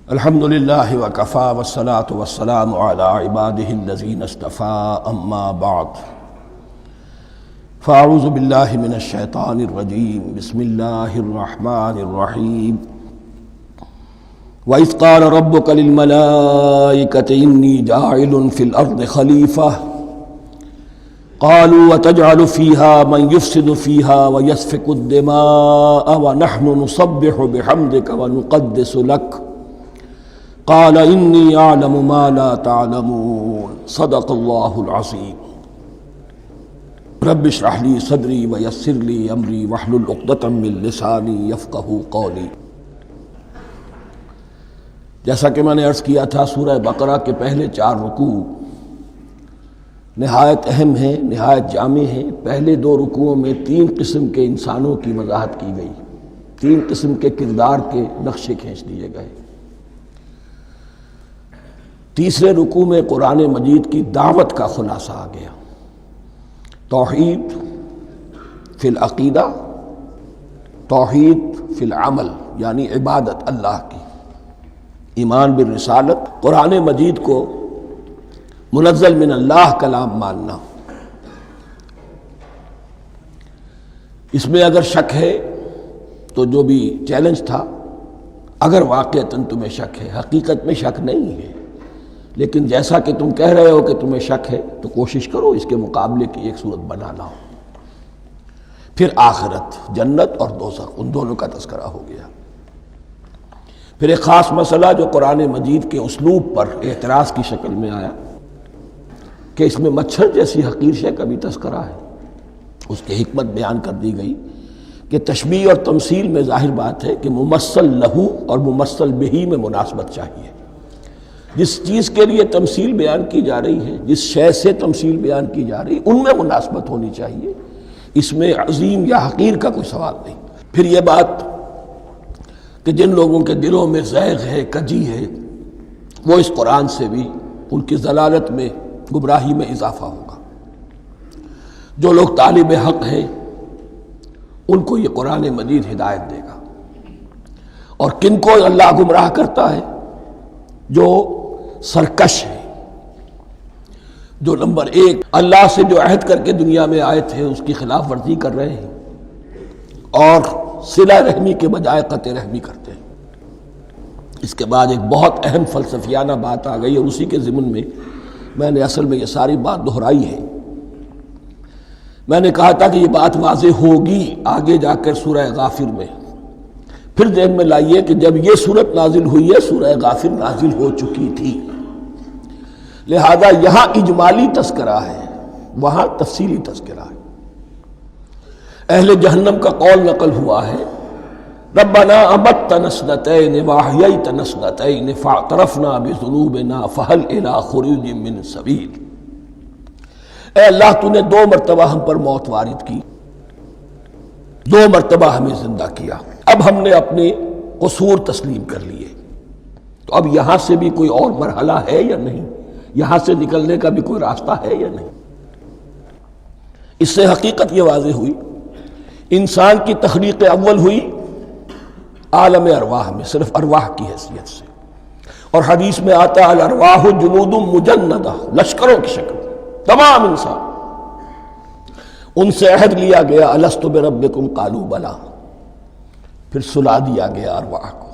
الحمد للہ وکفی والصلاة والسلام علی عبادہ الذین اصطفی اما بعد فاعوذ باللہ من الشیطان الرجیم بسم اللہ الرحمن الرحیم وَإِذْ قَالَ رَبُّكَ لِلْمَلَائِكَةِ إِنِّي جَاعِلٌ فِي الْأَرْضِ خَلِيفَةً قالوا وتجعل فيها من يفسد فيها ويسفك الدماء ونحن نسبح بحمدك ونقدس لك قال إني أعلم ما لا تعلمون صدق الله العظيم رب اشرح لي صدري ويسر لي أمري واحلل عقدة من لساني يفقهوا قولي۔ جیسا کہ میں نے عرض کیا تھا، سورہ بقرہ کے پہلے 4 رکوع نہایت اہم ہیں، نہایت جامع ہیں۔ پہلے 2 رکوعوں میں 3 قسم کے انسانوں کی وضاحت کی گئی، 3 قسم کے کردار کے نقشے کھینچ دیے گئے۔ تیسرے رکوع میں قرآن مجید کی دعوت کا خلاصہ آ گیا، توحید فی العقیدہ، توحید فی العمل، یعنی عبادت اللہ کی، ایمان بالرسالت، قرآن مجید کو منزل من اللہ کلام ماننا۔ اس میں اگر شک ہے تو جو بھی چیلنج تھا، اگر واقعتاً تمہیں شک ہے، حقیقت میں شک نہیں ہے، لیکن جیسا کہ تم کہہ رہے ہو کہ تمہیں شک ہے تو کوشش کرو اس کے مقابلے کی ایک صورت بنا لاؤ۔ پھر آخرت، جنت اور دوزخ، ان دونوں کا تذکرہ ہو گیا۔ پھر ایک خاص مسئلہ جو قرآن مجید کے اسلوب پر اعتراض کی شکل میں آیا کہ اس میں مچھر جیسی حقیر شے کا بھی تذکرہ ہے، اس کی حکمت بیان کر دی گئی کہ تشبیہ اور تمثیل میں ظاہر بات ہے کہ ممثل لہو اور ممثل بہی میں مناسبت چاہیے۔ جس چیز کے لیے تمثیل بیان کی جا رہی ہے، جس شے سے تمثیل بیان کی جا رہی ہے، ان میں مناسبت ہونی چاہیے، اس میں عظیم یا حقیر کا کوئی سوال نہیں۔ پھر یہ بات کہ جن لوگوں کے دلوں میں زیغ ہے، کجی ہے، وہ اس قرآن سے بھی ان کی ضلالت میں، گمراہی میں اضافہ ہوگا۔ جو لوگ طالب حق ہیں ان کو یہ قرآن مجید ہدایت دے گا، اور کن کو اللہ گمراہ کرتا ہے؟ جو سرکش ہے، جو نمبر 1 اللہ سے جو عہد کر کے دنیا میں آئے تھے اس کی خلاف ورزی کر رہے ہیں اور صلہ رحمی کے بجائے قطع رحمی کرتے ہیں۔ اس کے بعد ایک بہت اہم فلسفیانہ بات آ گئی، اور اسی کے ضمن میں میں نے اصل میں یہ ساری بات دہرائی ہے۔ میں نے کہا تھا کہ یہ بات واضح ہوگی آگے جا کر سورہ غافر میں۔ پھر ذہن میں لائیے کہ جب یہ صورت نازل ہوئی ہے، سورہ غافر نازل ہو چکی تھی، لہذا یہاں اجمالی تذکرہ ہے، وہاں تفصیلی تذکرہ ہے۔ اہل جہنم کا قول نقل ہوا ہے، ربنا امتنا اثنتین واحییتنا اثنتین فاعترفنا بذنوبنا فہل الی خروج من سبیل۔ اے اللہ، تو نے 2 مرتبہ ہم پر موت وارد کی، 2 مرتبہ ہمیں زندہ کیا، اب ہم نے اپنے قصور تسلیم کر لیے، تو اب یہاں سے بھی کوئی اور مرحلہ ہے یا نہیں؟ یہاں سے نکلنے کا بھی کوئی راستہ ہے یا نہیں؟ اس سے حقیقت یہ واضح ہوئی، انسان کی تخلیق اول ہوئی عالم ارواح میں، صرف ارواح کی حیثیت سے، اور حدیث میں آتا ہے الارواح جنود مجندہ، لشکروں کی شکل، تمام انسان۔ ان سے عہد لیا گیا الست بربکم قالوا بلا، پھر سلا دیا گیا ارواح کو۔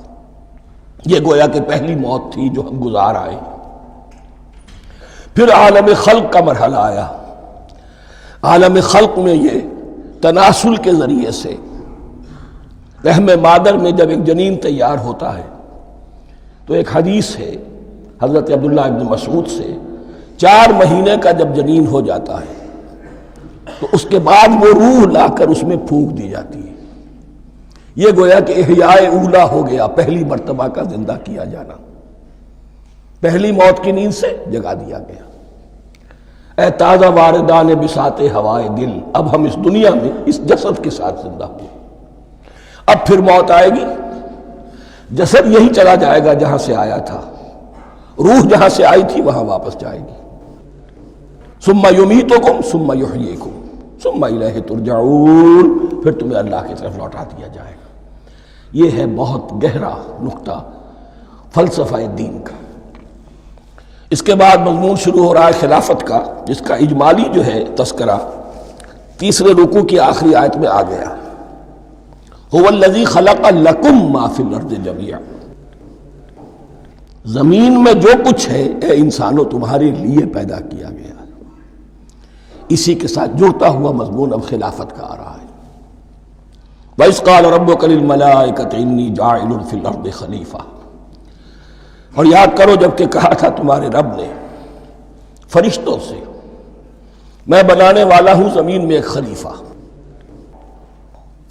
یہ گویا کہ پہلی موت تھی جو ہم گزار آئے۔ پھر عالم خلق کا مرحلہ آیا۔ عالم خلق میں یہ تناسل کے ذریعے سے رحم مادر میں جب ایک جنین تیار ہوتا ہے تو ایک حدیث ہے حضرت عبداللہ ابن مسعود سے، 4 مہینے کا جب جنین ہو جاتا ہے تو اس کے بعد وہ روح لا کر اس میں پھونک دی جاتی ہے۔ یہ گویا کہ احیاء اولا ہو گیا، پہلی مرتبہ کا زندہ کیا جانا، پہلی موت کی نیند سے جگا دیا گیا۔ اے تازہ واردان بساط ہوائے دل، اب ہم اس دنیا میں اس جسد کے ساتھ زندہ ہوئے، اب پھر موت آئے گی، جسد یہی چلا جائے گا جہاں سے آیا تھا، روح جہاں سے آئی تھی وہاں واپس جائے گی۔ ثم یمیتکم ثم یحییکم ثم الیہ ترجعون، پھر تمہیں اللہ کی طرف لوٹا دیا جائے گا۔ یہ ہے بہت گہرا نقطہ فلسفہ دین کا۔ اس کے بعد مضمون شروع ہو رہا ہے خلافت کا، جس کا اجمالی جو ہے تذکرہ تیسرے رکوع کی آخری آیت میں آ گیا۔ هو الذی خلق لکم ما فی الارض جمیعا، زمین میں جو کچھ ہے اے انسانوں تمہارے لیے پیدا کیا گیا۔ اسی کے ساتھ جڑتا ہوا مضمون اب خلافت کا آ رہا ہے۔ وَإِذْ قَالَ رَبُّكَ لِلْمَلَائِكَةِ إِنِّي جَاعِلٌ فِي الْأَرْضِ خَلِيفَةً، اور یاد کرو جب کہ کہا تھا تمہارے رب نے فرشتوں سے، میں بنانے والا ہوں زمین میں ایک خلیفہ۔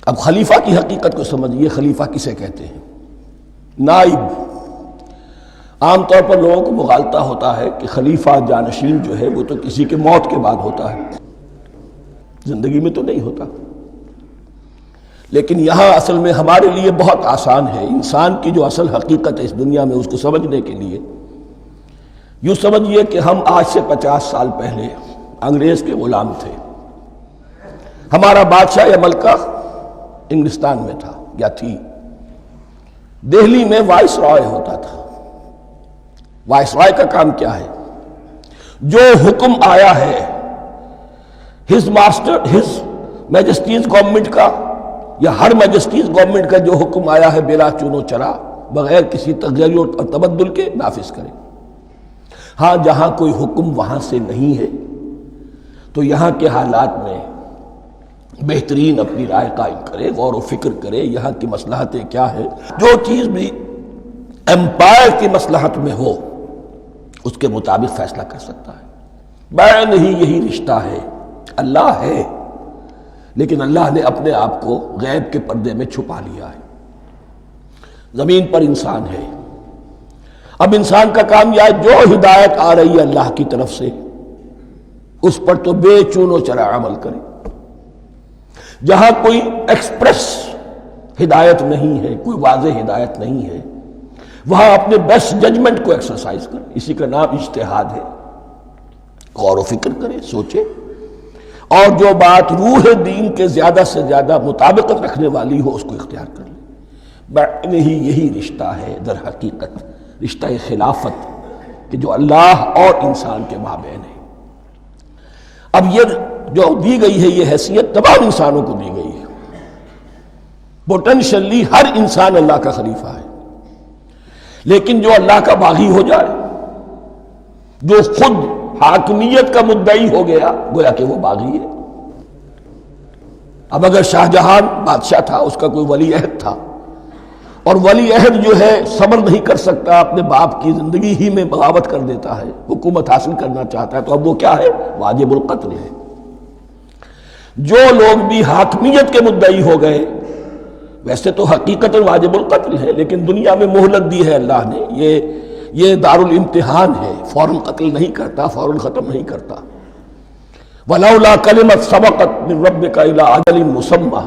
اب خلیفہ کی حقیقت کو سمجھیے، خلیفہ کسے کہتے ہیں؟ نائب۔ عام طور پر لوگوں کو مغالطہ ہوتا ہے کہ خلیفہ جانشین جو ہے وہ تو کسی کے موت کے بعد ہوتا ہے، زندگی میں تو نہیں ہوتا۔ لیکن یہاں اصل میں ہمارے لیے بہت آسان ہے، انسان کی جو اصل حقیقت ہے اس دنیا میں اس کو سمجھنے کے لیے یوں سمجھیے کہ ہم آج سے 50 سال پہلے انگریز کے غلام تھے۔ ہمارا بادشاہ یا ملکہ انگلستان میں تھا یا تھی، دہلی میں وائس رائے ہوتا تھا۔ وائس رائے کا کام کیا ہے؟ جو حکم آیا ہے ہز میجسٹیز گورنمنٹ کا یا ہر میجسٹیز گورنمنٹ کا جو حکم آیا ہے بلا چون و چرا، بغیر کسی تغیر اور تبدل کے نافذ کرے۔ ہاں جہاں کوئی حکم وہاں سے نہیں ہے تو یہاں کے حالات میں بہترین اپنی رائے قائم کرے، غور و فکر کرے، یہاں کی مصلحتیں کیا ہے، جو چیز بھی امپائر کی مصلحت میں ہو اس کے مطابق فیصلہ کر سکتا ہے۔ بین ہی یہی رشتہ ہے۔ اللہ ہے لیکن اللہ نے اپنے آپ کو غیب کے پردے میں چھپا لیا ہے۔ زمین پر انسان ہے، اب انسان کا کام یہ ہے جو ہدایت آ رہی ہے اللہ کی طرف سے اس پر تو بے چون و چرا عمل کرے۔ جہاں کوئی ایکسپریس ہدایت نہیں ہے، کوئی واضح ہدایت نہیں ہے، وہاں اپنے بیسٹ ججمنٹ کو ایکسرسائز کرے۔ اسی کا نام اجتہاد ہے۔ غور و فکر کرے، سوچے، اور جو بات روح دین کے زیادہ سے زیادہ مطابقت رکھنے والی ہو اس کو اختیار کر لے۔ بین ہی یہی رشتہ ہے در حقیقت، رشتہ خلافت کہ جو اللہ اور انسان کے مابین ہے۔ اب یہ جو دی گئی ہے یہ حیثیت تمام انسانوں کو دی گئی ہے۔ پوٹینشلی ہر انسان اللہ کا خلیفہ ہے، لیکن جو اللہ کا باغی ہو جائے، جو خود حاکمیت کا مدعی ہو گیا، گویا کہ وہ باغی ہے۔ اب اگر شاہجہان بادشاہ تھا، اس کا کوئی ولی عہد تھا، اور ولی عہد جو ہے صبر نہیں کر سکتا، اپنے باپ کی زندگی ہی میں بغاوت کر دیتا ہے، حکومت حاصل کرنا چاہتا ہے، تو اب وہ کیا ہے؟ واجب القتل ہے۔ جو لوگ بھی حاکمیت کے مدعی ہو گئے، ویسے تو حقیقت واجب القتل ہے، لیکن دنیا میں مہلت دی ہے اللہ نے، یہ دارالامتحان ہے، فوراً قتل نہیں کرتا، فوراً ختم نہیں کرتا۔ وَلَوْلَا كَلِمَةٌ سَبَقَتْ مِن رَبِّكَ إِلَىٰ أَجَلٍ مُّسَمًّى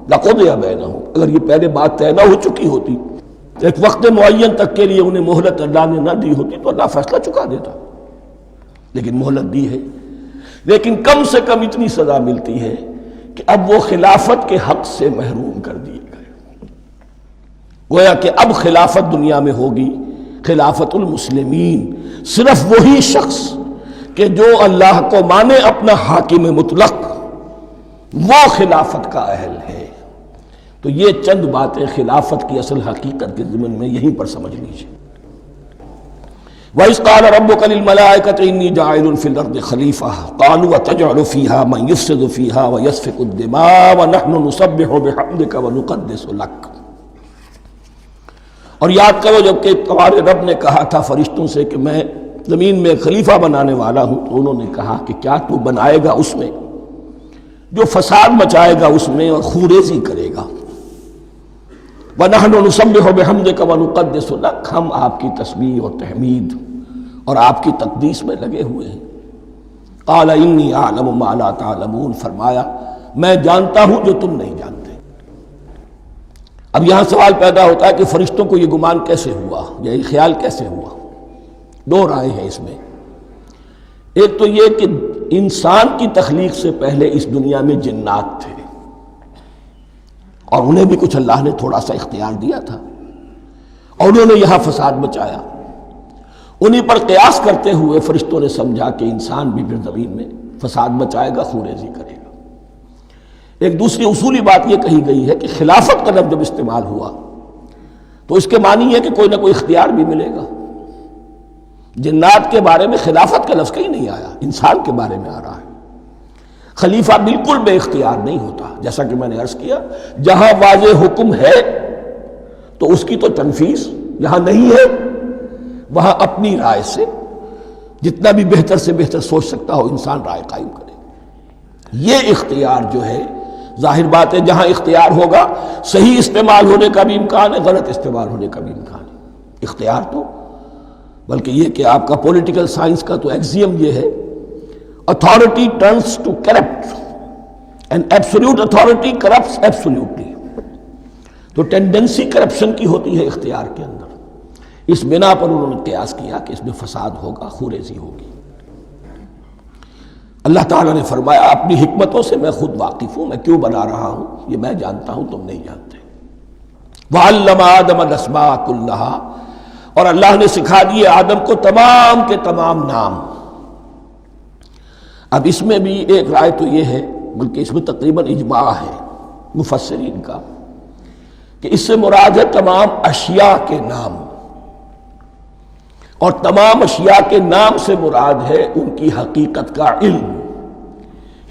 لَقُضِيَ بَيْنَهُمْ، اگر یہ پہلے بات طے نہ ہو چکی ہوتی، ایک وقت معین تک کے لیے انہیں مہلت اللہ نے نہ دی ہوتی تو اللہ فیصلہ چکا دیتا، لیکن مہلت دی ہے۔ لیکن کم سے کم اتنی سزا ملتی ہے کہ اب وہ خلافت کے حق سے محروم کر دیے گئے۔ گویا کہ اب خلافت دنیا میں ہوگی خلافت المسلمین، صرف وہی شخص کہ جو اللہ کو مانے اپنا حاکم مطلق، وہ خلافت کا اہل ہے۔ تو یہ چند باتیں خلافت کی اصل حقیقت کے ضمن میں یہیں پر سمجھ لیجیے۔ وَإِذْ قَالَ رَبُّكَ لِلْمَلَائِكَةِ إِنِّي جَاعِلٌ فِي الْأَرْضِ خَلِيفَةً قَالُوا أَتَجْعَلُ فِيهَا مَن يُفْسِدُ فِيهَا وَيَسْفِكُ الدِّمَاءَ وَنَحْنُ نُسَبِّحُ بِحَمْدِكَ وَنُقَدِّسُ لَكَ۔ اور یاد کرو جب کہ تمہارے رب نے کہا تھا فرشتوں سے کہ میں زمین میں خلیفہ بنانے والا ہوں، تو انہوں نے کہا کہ کیا تو بنائے گا اس میں جو فساد مچائے گا، اس میں اور خوریزی کرے گا۔ وَنَحْنُ نُسَبِّحُ بِحَمْدِكَ وَنُقَدِّسُ لَكَ، ہم آپ کی تسبیح اور تحمید اور آپ کی تقدیس میں لگے ہوئے ہیں۔ قَالَ إِنِّي أَعْلَمُ مَا لَا تَعْلَمُونَ، فرمایا میں جانتا ہوں جو تم نہیں جانتے۔ اب یہاں سوال پیدا ہوتا ہے کہ فرشتوں کو یہ گمان کیسے ہوا، یا یہ خیال کیسے ہوا؟ دو رائے ہیں اس میں۔ ایک تو یہ کہ انسان کی تخلیق سے پہلے اس دنیا میں جنات تھے، اور انہیں بھی کچھ اللہ نے تھوڑا سا اختیار دیا تھا، اور انہوں نے یہاں فساد مچایا۔ انہی پر قیاس کرتے ہوئے فرشتوں نے سمجھا کہ انسان بھی پھر زمین میں فساد مچائے گا، خونریزی کرے گا۔ ایک دوسری اصولی بات یہ کہی گئی ہے کہ خلافت کا لفظ جب استعمال ہوا تو اس کے معنی ہے کہ کوئی نہ کوئی اختیار بھی ملے گا۔ جنات کے بارے میں خلافت کا لفظ کہیں نہیں آیا، انسان کے بارے میں آ رہا ہے۔ خلیفہ بالکل بے اختیار نہیں ہوتا، جیسا کہ میں نے عرض کیا، جہاں واضح حکم ہے تو اس کی تو تنفیذ، جہاں نہیں ہے وہاں اپنی رائے سے جتنا بھی بہتر سے بہتر سوچ سکتا ہو انسان رائے قائم کرے۔ یہ اختیار جو ہے، ظاہر بات ہے جہاں اختیار ہوگا صحیح استعمال ہونے کا بھی امکان ہے، غلط استعمال ہونے کا بھی امکان ہے۔ اختیار تو بلکہ یہ کہ آپ کا پولیٹیکل سائنس کا تو ایکسیم یہ ہے، authority turns to corrupt and absolute authority corrupts absolutely۔ تو ٹینڈنسی کرپشن کی ہوتی ہے اختیار کے اندر۔ اس بنا پر انہوں نے قیاس کیا کہ اس میں فساد ہوگا، خونریزی ہوگی۔ اللہ تعالیٰ نے فرمایا اپنی حکمتوں سے میں خود واقف ہوں، میں کیوں بنا رہا ہوں یہ میں جانتا ہوں، تم نہیں جانتے۔ وَعَلَّمَ آدَمَ الْأَسْمَاءَ كُلَّهَا، اور اللہ نے سکھا دیے آدم کو تمام کے تمام نام۔ اب اس میں بھی ایک رائے تو یہ ہے، بلکہ اس میں تقریباً اجماع ہے مفسرین کا، کہ اس سے مراد ہے تمام اشیاء کے نام، اور تمام اشیاء کے نام سے مراد ہے ان کی حقیقت کا علم۔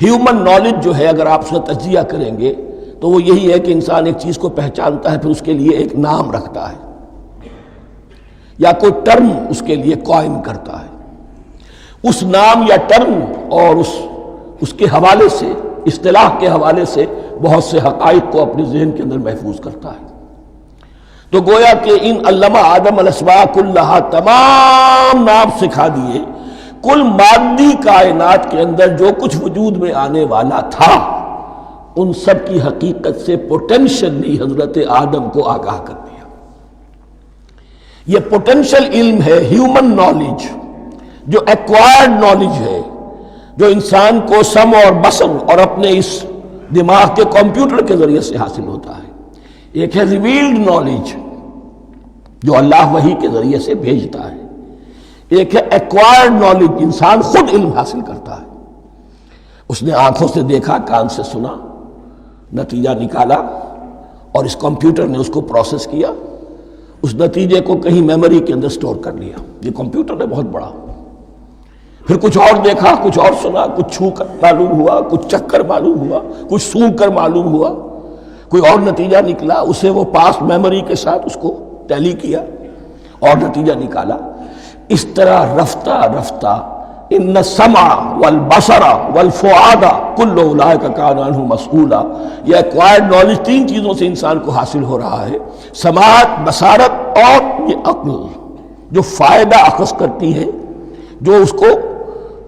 ہیومن نالج جو ہے، اگر آپ اس کا تجزیہ کریں گے تو وہ یہی ہے کہ انسان ایک چیز کو پہچانتا ہے، پھر اس کے لیے ایک نام رکھتا ہے یا کوئی ٹرم اس کے لیے قائم کرتا ہے۔ اس نام یا ٹرم اور اس کے حوالے سے، اصطلاح کے حوالے سے بہت سے حقائق کو اپنے ذہن کے اندر محفوظ کرتا ہے۔ تو گویا کہ ان علمہ آدم الاسماء کلہا، تمام نام سکھا دیے کل مادی کائنات کے اندر جو کچھ وجود میں آنے والا تھا، ان سب کی حقیقت سے پوٹینشلی حضرت آدم کو آگاہ کر دیا۔ یہ پوٹینشل علم ہے، ہیومن نالج، جو ایکوائرڈ نالج ہے، جو انسان کو سم اور بسم اور اپنے اس دماغ کے کمپیوٹر کے ذریعے سے حاصل ہوتا ہے۔ ایک ہے ریویلڈ نالج جو اللہ وحی کے ذریعے سے بھیجتا ہے، ایک ہے ایکوائرڈ نالج، انسان خود علم حاصل کرتا ہے۔ اس نے آنکھوں سے دیکھا، کان سے سنا، نتیجہ نکالا، اور اس کمپیوٹر نے اس کو پروسیس کیا، اس نتیجے کو کہیں میموری کے اندر سٹور کر لیا۔ یہ کمپیوٹر ہے بہت بڑا۔ پھر کچھ اور دیکھا، کچھ اور سنا، کچھ چھو کر معلوم ہوا، کچھ چکھ کر معلوم ہوا، کچھ سونگھ کر معلوم ہوا، کوئی اور نتیجہ نکلا، اسے وہ پاس میموری کے ساتھ اس کو ٹیلی کیا اور نتیجہ نکالا۔ اس طرح رفتہ رفتہ ان السمع والبصر والفؤاد کل اولئک کان عنہ مسئولا، یہ ایکوائرڈ نالج تین چیزوں سے انسان کو حاصل ہو رہا ہے، سماعت، بصارت اور یہ عقل، جو فائدہ اخذ کرتی ہے، جو اس کو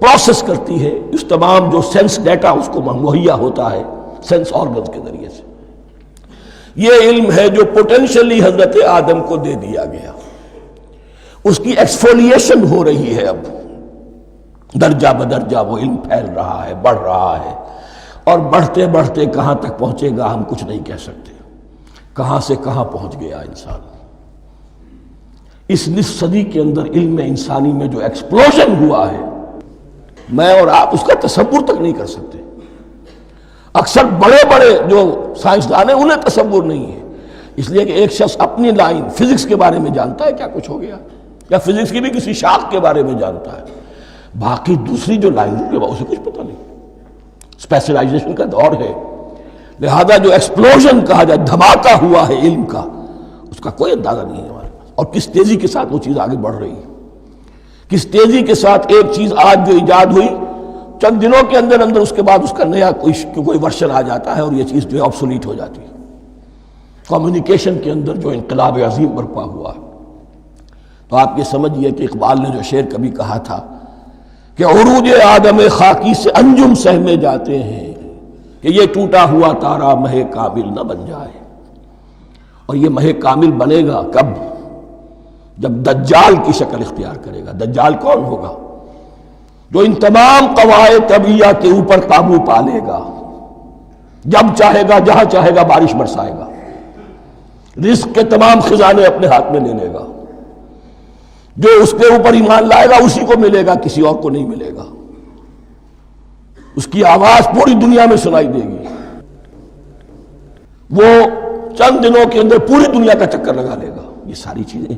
پروسیس کرتی ہے، اس تمام جو سینس ڈیٹا اس کو مہیا ہوتا ہے سینس آرگنز کے ذریعے سے۔ یہ علم ہے جو پوٹینشلی حضرت آدم کو دے دیا گیا۔ اس کی ایکسفولیشن ہو رہی ہے، اب درجہ بدرجہ وہ علم پھیل رہا ہے، بڑھ رہا ہے، اور بڑھتے بڑھتے کہاں تک پہنچے گا ہم کچھ نہیں کہہ سکتے۔ کہاں سے کہاں پہنچ گیا انسان۔ اس نصف صدی کے اندر علم انسانی میں جو ایکسپلوژن ہوا ہے، میں اور آپ اس کا تصور تک نہیں کر سکتے۔ اکثر بڑے بڑے جو سائنسدان ہیں انہیں تصور نہیں ہے، اس لیے کہ ایک شخص اپنی لائن فزکس کے بارے میں جانتا ہے کیا کچھ ہو گیا، یا فزکس کی بھی کسی شاخ کے بارے میں جانتا ہے، باقی دوسری جو لائن ہے اسے کچھ پتہ نہیں۔ اسپیشلائزیشن کا دور ہے، لہذا جو ایکسپلوژن کہا جائے، دھماکہ ہوا ہے علم کا، اس کا کوئی اندازہ نہیں ہے ہمارے پاس، اور کس تیزی کے ساتھ وہ چیز آگے بڑھ رہی ہے، کس تیزی کے ساتھ ایک چیز آج جو ایجاد ہوئی چند دنوں کے اندر اندر اس کے بعد اس کا نیا کوئی ورشن آ جاتا ہے اور یہ چیز جو ہے آبسولیٹ ہو جاتی ہے۔ کمیونیکیشن کے اندر جو انقلاب عظیم برپا ہوا ہے، تو آپ یہ سمجھیے کہ اقبال نے جو شعر کبھی کہا تھا کہ عروج آدم خاکی سے انجم سہمے جاتے ہیں، کہ یہ ٹوٹا ہوا تارا مہ کامل نہ بن جائے۔ اور یہ مہ کامل بنے گا کب؟ جب دجال کی شکل اختیار کرے گا۔ دجال کون ہوگا؟ جو ان تمام قواعد طبیعہ کے اوپر قابو پا لے گا، جب چاہے گا جہاں چاہے گا بارش برسائے گا، رزق کے تمام خزانے اپنے ہاتھ میں لے لے گا، جو اس کے اوپر ایمان لائے گا اسی کو ملے گا، کسی اور کو نہیں ملے گا، اس کی آواز پوری دنیا میں سنائی دے گی، وہ چند دنوں کے اندر پوری دنیا کا چکر لگا لے گا۔ یہ ساری چیزیں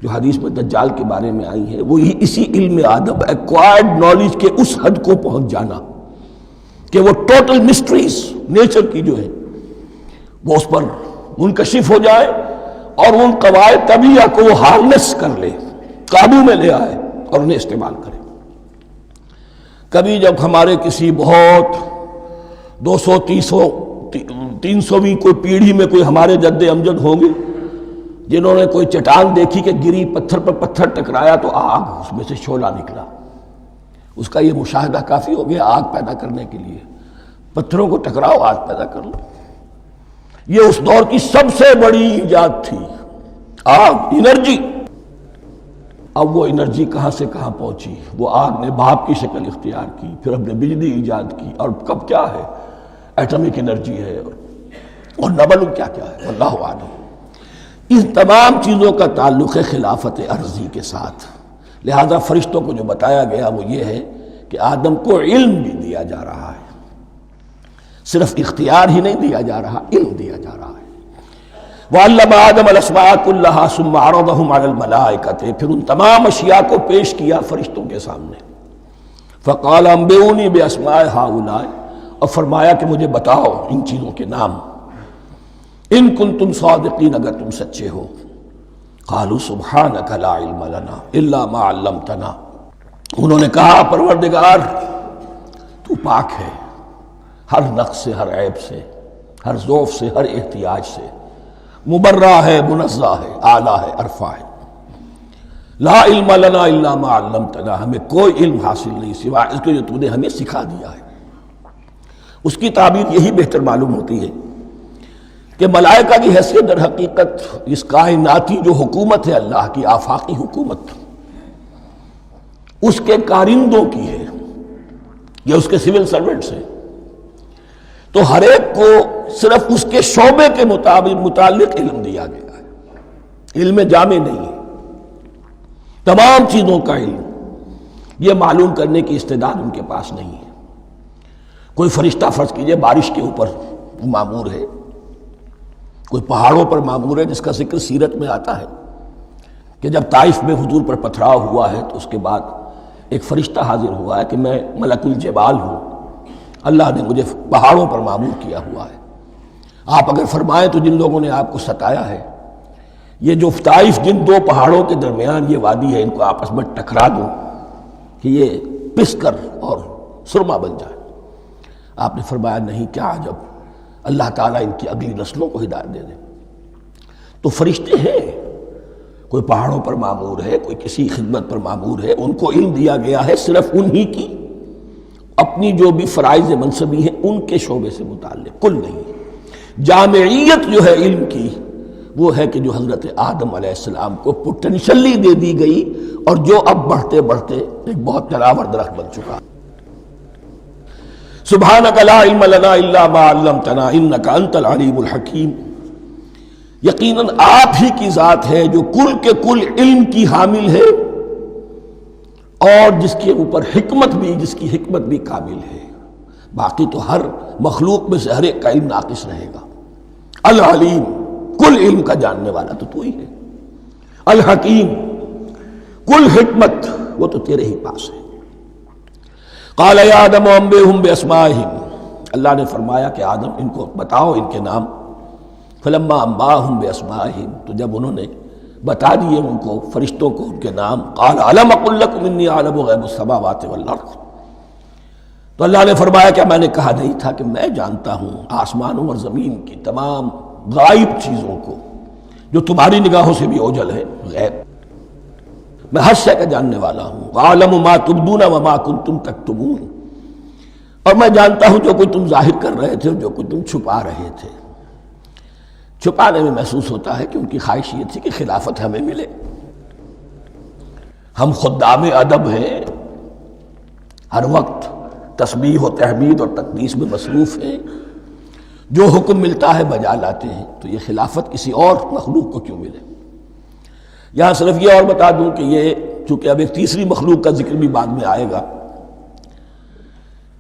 جو حدیث میں دجال کے بارے میں آئی ہیں وہ اسی علم آدم ایکوائرڈ نالج کے اس حد کو پہنچ جانا کہ وہ ٹوٹل مسٹریز نیچر کی جو ہے وہ اس پر منکشف ہو جائے اور ان قواعد طبیعہ کو وہ ہارنس کر لے، قابو میں لے آئے اور انہیں استعمال کرے۔ کبھی جب ہمارے کسی بہت 200-300ویں کوئی پیڑھی میں کوئی ہمارے جد امجد ہوں گے جنہوں نے کوئی چٹان دیکھی کہ گری، پتھر پر پتھر ٹکرایا تو آگ اس میں سے شعلہ نکلا، اس کا یہ مشاہدہ کافی ہو گیا آگ پیدا کرنے کے لیے۔ پتھروں کو ٹکراؤ آگ پیدا کر لو، یہ اس دور کی سب سے بڑی ایجاد تھی، آگ، انرجی۔ اب وہ انرجی کہاں سے کہاں پہنچی، وہ آگ نے بھاپ کی شکل اختیار کی، پھر ہم نے بجلی ایجاد کی، اور کب کیا ہے ایٹمک انرجی ہے اور نہ معلوم کیا کیا ہے، واللہ اعلم۔ ان تمام چیزوں کا تعلق ہے خلافت ارضی کے ساتھ، لہذا فرشتوں کو جو بتایا گیا وہ یہ ہے کہ آدم کو علم بھی دیا جا رہا ہے، صرف اختیار ہی نہیں دیا جا رہا، علم دیا جا رہا ہے۔ وَعَلَّمَ آدَمَ الْأَسْمَاءَ كُلَّهَا ثُمَّ عَرَضَهُمْ عَلَى الْمَلَائِكَةِ، پھر ان تمام اشیاء کو پیش کیا فرشتوں کے سامنے۔ فَقَالَ أَنبِئُونِي بِأَسْمَاءِ هَؤُلَاءِ، اور فرمایا کہ مجھے بتاؤ ان چیزوں کے نام، ان کنتم صادقین، اگر تم سچے ہو۔ قالوا سبحانک لا علم لنا الا ما علمتنا، انہوں نے کہا پروردگار تو پاک ہے ہر نقص سے، ہر عیب سے، ہر ضعف سے، ہر احتیاج سے، مبرہ ہے، منزہ ہے، اعلیٰ ہے، ارفع ہے۔ لا علم لنا الا ما علمتنا، ہمیں کوئی علم حاصل نہیں سوائے اس کے جو تو نے ہمیں سکھا دیا ہے۔ اس کی تعبیر یہی بہتر معلوم ہوتی ہے کہ ملائکہ کی حیثیت در حقیقت اس کائناتی جو حکومت ہے اللہ کی، آفاقی حکومت، اس کے کارندوں کی ہے، یہ اس کے سول سرونٹس ہیں، تو ہر ایک کو صرف اس کے شعبے کے متعلق علم دیا گیا ہے، علم جامع نہیں ہے، تمام چیزوں کا علم یہ معلوم کرنے کی استعداد ان کے پاس نہیں ہے۔ کوئی فرشتہ فرض کیجئے بارش کے اوپر مامور ہے، کوئی پہاڑوں پر مامور ہے، جس کا ذکر سیرت میں آتا ہے کہ جب طائف میں حضور پر پتھراؤ ہوا ہے تو اس کے بعد ایک فرشتہ حاضر ہوا ہے کہ میں ملک الجبال ہوں، اللہ نے مجھے پہاڑوں پر مامور کیا ہوا ہے، آپ اگر فرمائیں تو جن لوگوں نے آپ کو ستایا ہے، یہ جو طائف جن دو پہاڑوں کے درمیان یہ وادی ہے، ان کو آپس میں ٹکرا دوں کہ یہ پس کر اور سرما بن جائے۔ آپ نے فرمایا نہیں، کیا عجب، اللہ تعالیٰ ان کی اگلی نسلوں کو ہدایت دے دے۔ تو فرشتے ہیں، کوئی پہاڑوں پر مامور ہے، کوئی کسی خدمت پر مامور ہے، ان کو علم دیا گیا ہے صرف انہی کی اپنی جو بھی فرائض منصبی ہیں ان کے شعبے سے متعلق، کل نہیں۔ جامعیت جو ہے علم کی وہ ہے کہ جو حضرت آدم علیہ السلام کو پوٹینشلی دے دی گئی اور جو اب بڑھتے بڑھتے ایک بہت جلاور درخت بن چکا۔ سبحانک لا علم لنا الا ما علمتنا انک انت العلیم الحکیم، یقیناً آپ ہی کی ذات ہے جو کل کے کل علم کی حامل ہے اور جس کے اوپر حکمت بھی، جس کی حکمت بھی کامل ہے، باقی تو ہر مخلوق میں سے ہر ایک کا علم ناقص رہے گا۔ العلیم، کل علم کا جاننے والا تو ہی ہے، الحکیم، کل حکمت وہ تو تیرے ہی پاس ہے۔ قال یا آدم انبئہم باسمائہم، اللہ نے فرمایا کہ آدم ان کو بتاؤ ان کے نام۔ فلما انباہم باسمائہم، تو جب انہوں نے بتا دیے ان کو، فرشتوں کو، ان کے نام، قال الم اقل لکم انی اعلم غیب السماوات والارض، تو اللہ نے فرمایا کہ میں نے کہا نہیں تھا کہ میں جانتا ہوں آسمانوں اور زمین کی تمام غائب چیزوں کو جو تمہاری نگاہوں سے بھی اوجھل ہے، غیب، میں ہر شے کا جاننے والا ہوں۔ وَأَعْلَمُ مَا تُبْدُونَ وَمَا كُنْتُمْ تَكْتُمُونَ، اور میں جانتا ہوں جو کچھ تم ظاہر کر رہے تھے اور جو کچھ تم چھپا رہے تھے۔ چھپانے میں محسوس ہوتا ہے کہ ان کی خواہش یہ تھی کہ خلافت ہمیں ملے، ہم خدام ادب ہیں، ہر وقت تسبیح و تحمید اور تقدیس میں مصروف ہیں، جو حکم ملتا ہے بجا لاتے ہیں، تو یہ خلافت کسی اور مخلوق کو کیوں ملے؟ یہاں صرف یہ اور بتا دوں کہ یہ چونکہ اب ایک تیسری مخلوق کا ذکر بھی بعد میں آئے گا،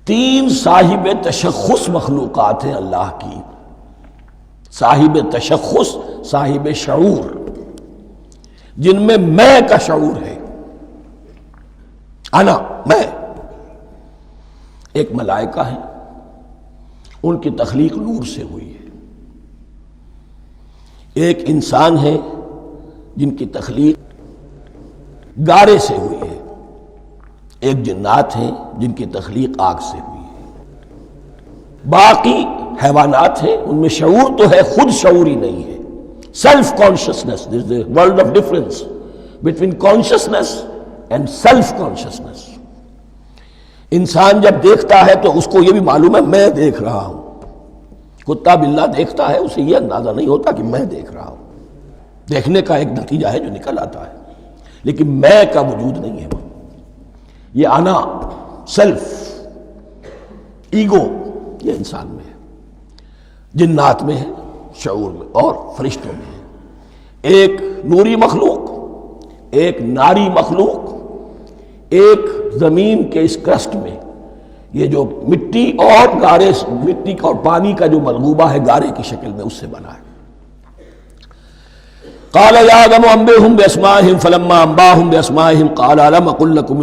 3 صاحب تشخص مخلوقات ہیں اللہ کی، صاحب تشخص، صاحب شعور، جن میں میں کا شعور ہے، انا، میں۔ ایک ملائکہ ہیں، ان کی تخلیق نور سے ہوئی ہے۔ ایک انسان ہے جن کی تخلیق گارے سے ہوئی ہے۔ ایک جنات ہیں جن کی تخلیق آگ سے ہوئی ہے۔ باقی حیوانات ہیں، ان میں شعور تو ہے، خود شعوری نہیں ہے۔ Self consciousness, there is a world of difference between consciousness and self consciousness. انسان جب دیکھتا ہے تو اس کو یہ بھی معلوم ہے میں دیکھ رہا ہوں۔ کتا بلہ دیکھتا ہے، اسے یہ اندازہ نہیں ہوتا کہ میں دیکھ رہا ہوں، دیکھنے کا ایک نتیجہ ہے جو نکل آتا ہے، لیکن میں کا وجود نہیں ہے۔ یہ انا، سیلف، ایگو، یہ انسان میں ہے، جنات میں ہے، شعور میں، اور فرشتوں میں ہے۔ ایک نوری مخلوق، ایک ناری مخلوق، ایک زمین کے اس کرسٹ میں، یہ جو مٹی اور گارے، مٹی اور پانی کا جو ملغوبہ ہے گارے کی شکل میں، اس سے بنا ہے۔ قال يا آدم انبئهم بأسمائهم فلما انبأهم بأسمائهم قال ألم أقل لكم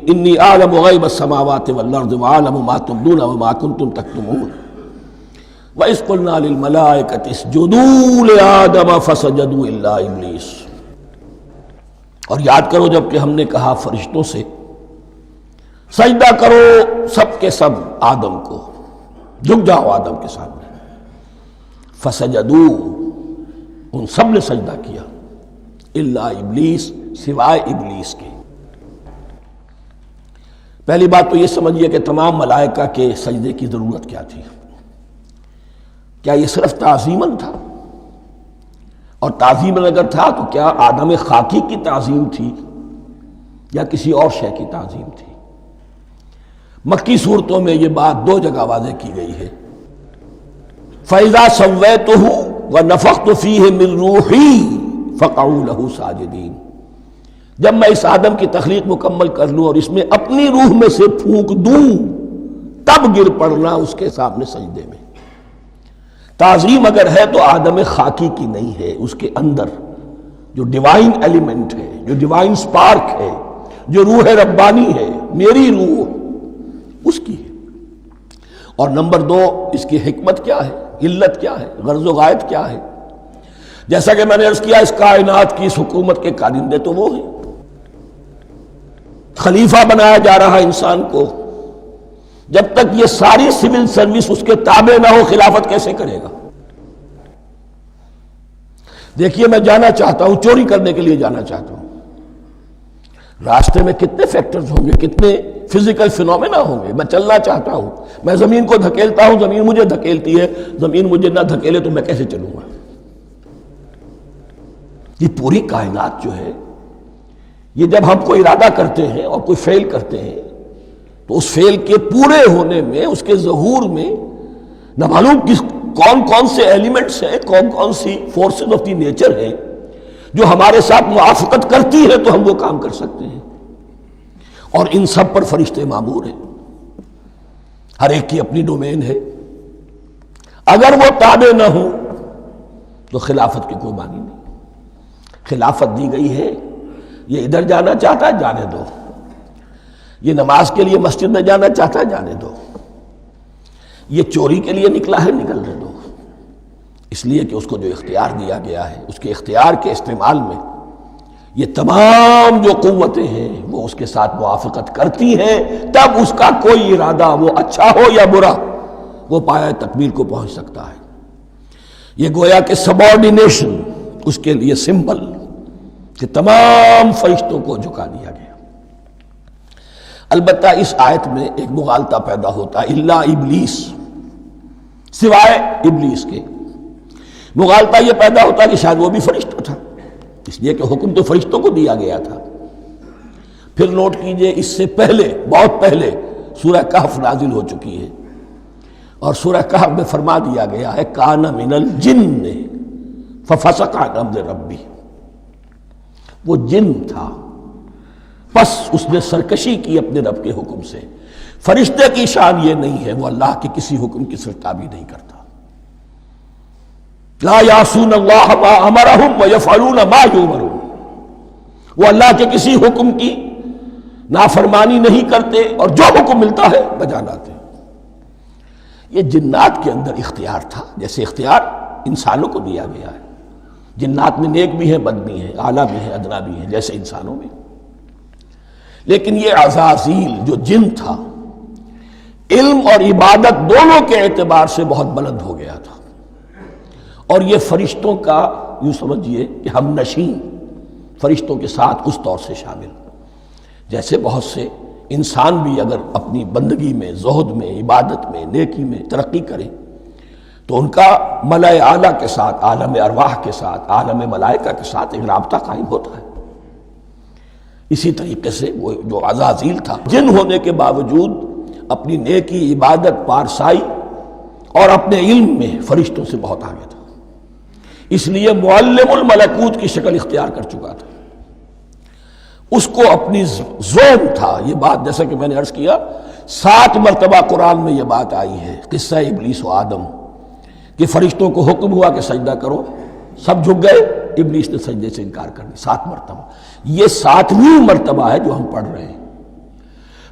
إني أعلم غيب السماوات والأرض وأعلم ما تبدون وما كنتم تكتمون وإذ قلنا للملائكة اسجدوا لآدم فسجدوا إلا إبليس۔ اور یاد کرو جب کہ ہم نے کہا فرشتوں سے سجدہ کرو سب کے سب آدم کو، جھک جاؤ آدم کے سامنے، فسجدوا، ان سب نے سجدہ کیا، الا ابلیس، سوائے ابلیس کے۔ پہلی بات تو یہ سمجھیے کہ تمام ملائکہ کے سجدے کی ضرورت کیا تھی؟ کیا یہ صرف تعظیماً تھا؟ اور تعظیماً اگر تھا تو کیا آدم خاکی کی تعظیم تھی یا کسی اور شے کی تعظیم تھی؟ مکی صورتوں میں یہ بات 2 جگہ واضح کی گئی ہے۔ فَإِذَا سَوَّيْتُهُ وَنَفَخْتُ فِيهِ مِن رُوحِي فَقَعُوا لَهُ سَاجِدِينَ، جب میں اس آدم کی تخلیق مکمل کر لوں اور اس میں اپنی روح میں سے پھونک دوں، تب گر پڑنا اس کے سامنے سجدے میں۔ تعظیم اگر ہے تو آدم خاکی کی نہیں ہے، اس کے اندر جو ڈیوائن ایلیمنٹ ہے، جو ڈیوائن سپارک ہے، جو روح ربانی ہے، میری روح، اس کی ہے۔ اور نمبر 2، اس کی حکمت کیا ہے، علت کیا ہے، غرض و غایت کیا ہے؟ جیسا کہ میں نے عرض کیا، اس کائنات کی اس حکومت کے کارندے تو وہ ہیں۔ خلیفہ بنایا جا رہا انسان کو، جب تک یہ ساری سول سروس اس کے تابع نہ ہو، خلافت کیسے کرے گا؟ دیکھیے میں جانا چاہتا ہوں، چوری کرنے کے لیے جانا چاہتا ہوں، راستے میں کتنے فیکٹرز ہوں گے، کتنے فزیکل فینومینا ہوں گے۔ میں چلنا چاہتا ہوں، میں زمین کو دھکیلتا ہوں، زمین مجھے دھکیلتی ہے، زمین مجھے نہ دھکیلے تو میں کیسے چلوں گا؟ یہ پوری کائنات جو ہے، یہ جب ہم کوئی ارادہ کرتے ہیں اور کوئی فعل کرتے ہیں تو اس فعل کے پورے ہونے میں، اس کے ظہور میں نہ معلوم کون کون سے ایلیمنٹس ہیں، کون کون سی فورسز آف دی نیچر ہیں جو ہمارے ساتھ موافقت کرتی ہے تو ہم وہ کام کر سکتے ہیں۔ اور ان سب پر فرشتے مامور ہیں، ہر ایک کی اپنی ڈومین ہے۔ اگر وہ تابع نہ ہوں تو خلافت کی کوئی معنی نہیں۔ خلافت دی گئی ہے، یہ ادھر جانا چاہتا ہے جانے دو، یہ نماز کے لیے مسجد میں جانا چاہتا ہے جانے دو، یہ چوری کے لیے نکلا ہے نکلنے دو، اس لیے کہ اس کو جو اختیار دیا گیا ہے، اس کے اختیار کے استعمال میں یہ تمام جو قوتیں ہیں وہ اس کے ساتھ موافقت کرتی ہیں، تب اس کا کوئی ارادہ، وہ اچھا ہو یا برا، وہ پایہ تکمیل کو پہنچ سکتا ہے۔ یہ گویا کہ سبارڈینیشن اس کے لیے سمبل کہ تمام فرشتوں کو جھکا دیا گیا۔ البتہ اس آیت میں ایک مغالطہ پیدا ہوتا ہے، الا ابلیس، سوائے ابلیس کے۔ مغالطہ یہ پیدا ہوتا ہے کہ شاید وہ بھی فرشتہ تھا، اس لیے کہ حکم تو فرشتوں کو دیا گیا تھا۔ پھر نوٹ کیجئے، اس سے پہلے، بہت پہلے سورہ کہف نازل ہو چکی ہے، اور سورہ کہف میں فرما دیا گیا ہے کان من الجن ففسق عن امر ربی، وہ جن تھا پس اس نے سرکشی کی اپنے رب کے حکم سے۔ فرشتے کی شان یہ نہیں ہے، وہ اللہ کے کسی حکم کی سرتابی نہیں کرتا۔ لا یعصون اللہ ما امرہم ویفعلون ما یؤمرون، وہ اللہ کے کسی حکم کی نافرمانی نہیں کرتے اور جو حکم ملتا ہے بجا لاتے۔ یہ جنات کے اندر اختیار تھا، جیسے اختیار انسانوں کو دیا گیا ہے۔ جنات میں نیک بھی ہیں، بد بھی ہیں، اعلیٰ بھی ہیں، ادنا بھی ہیں، جیسے انسانوں میں۔ لیکن یہ عزازیل جو جن تھا، علم اور عبادت دونوں کے اعتبار سے بہت بلند ہو گیا تھا، اور یہ فرشتوں کا یوں سمجھیے کہ ہم نشین، فرشتوں کے ساتھ اس طور سے شامل، جیسے بہت سے انسان بھی اگر اپنی بندگی میں، زہد میں، عبادت میں، نیکی میں ترقی کریں تو ان کا ملائے اعلیٰ کے ساتھ، عالم ارواح کے ساتھ، عالم ملائکہ کے ساتھ ایک رابطہ قائم ہوتا ہے۔ اسی طریقے سے وہ جو عزازیل تھا، جن ہونے کے باوجود اپنی نیکی، عبادت، پارسائی اور اپنے علم میں فرشتوں سے بہت آگے تھا، اس لیے معلم الملکوت کی شکل اختیار کر چکا تھا۔ اس کو اپنی زوم تھا، یہ بات جیسا کہ میں نے عرض کیا 7 مرتبہ قرآن میں یہ بات آئی ہے، قصہ ابلیس و آدم، کہ فرشتوں کو حکم ہوا کہ سجدہ کرو، سب جھک گئے، ابلیس نے سجدے سے انکار کر دیا 7 مرتبہ۔ یہ 7ویں مرتبہ ہے جو ہم پڑھ رہے ہیں،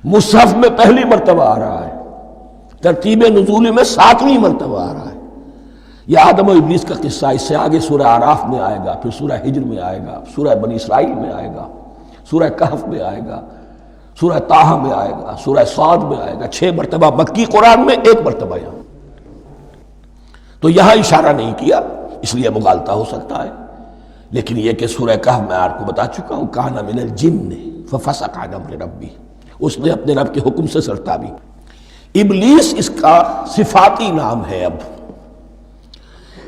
مصحف میں پہلی مرتبہ آ رہا ہے، ترتیب نزول میں 7ویں مرتبہ آ رہا ہے۔ یہ آدم و ابلیس کا قصہ اس سے آگے سورہ اعراف میں آئے گا، پھر سورہ ہجر میں آئے گا، سورہ بنی اسرائیل میں آئے گا، سورہ کہف میں آئے گا، سورہ طٰہٰ میں آئے گا، سورہ صاد میں آئے گا، 6 مرتبہ مکی قرآن میں، 1 مرتبہ یہاں۔ تو یہاں اشارہ نہیں کیا، اس لیے مغالطہ ہو سکتا ہے، لیکن یہ کہ سورہ کہف میں آپ کو بتا چکا ہوں کان من الجن ففسق عن امر ربی، اس نے اپنے رب کے حکم سے سرتابی۔ ابلیس اس کا صفاتی نام ہے اب،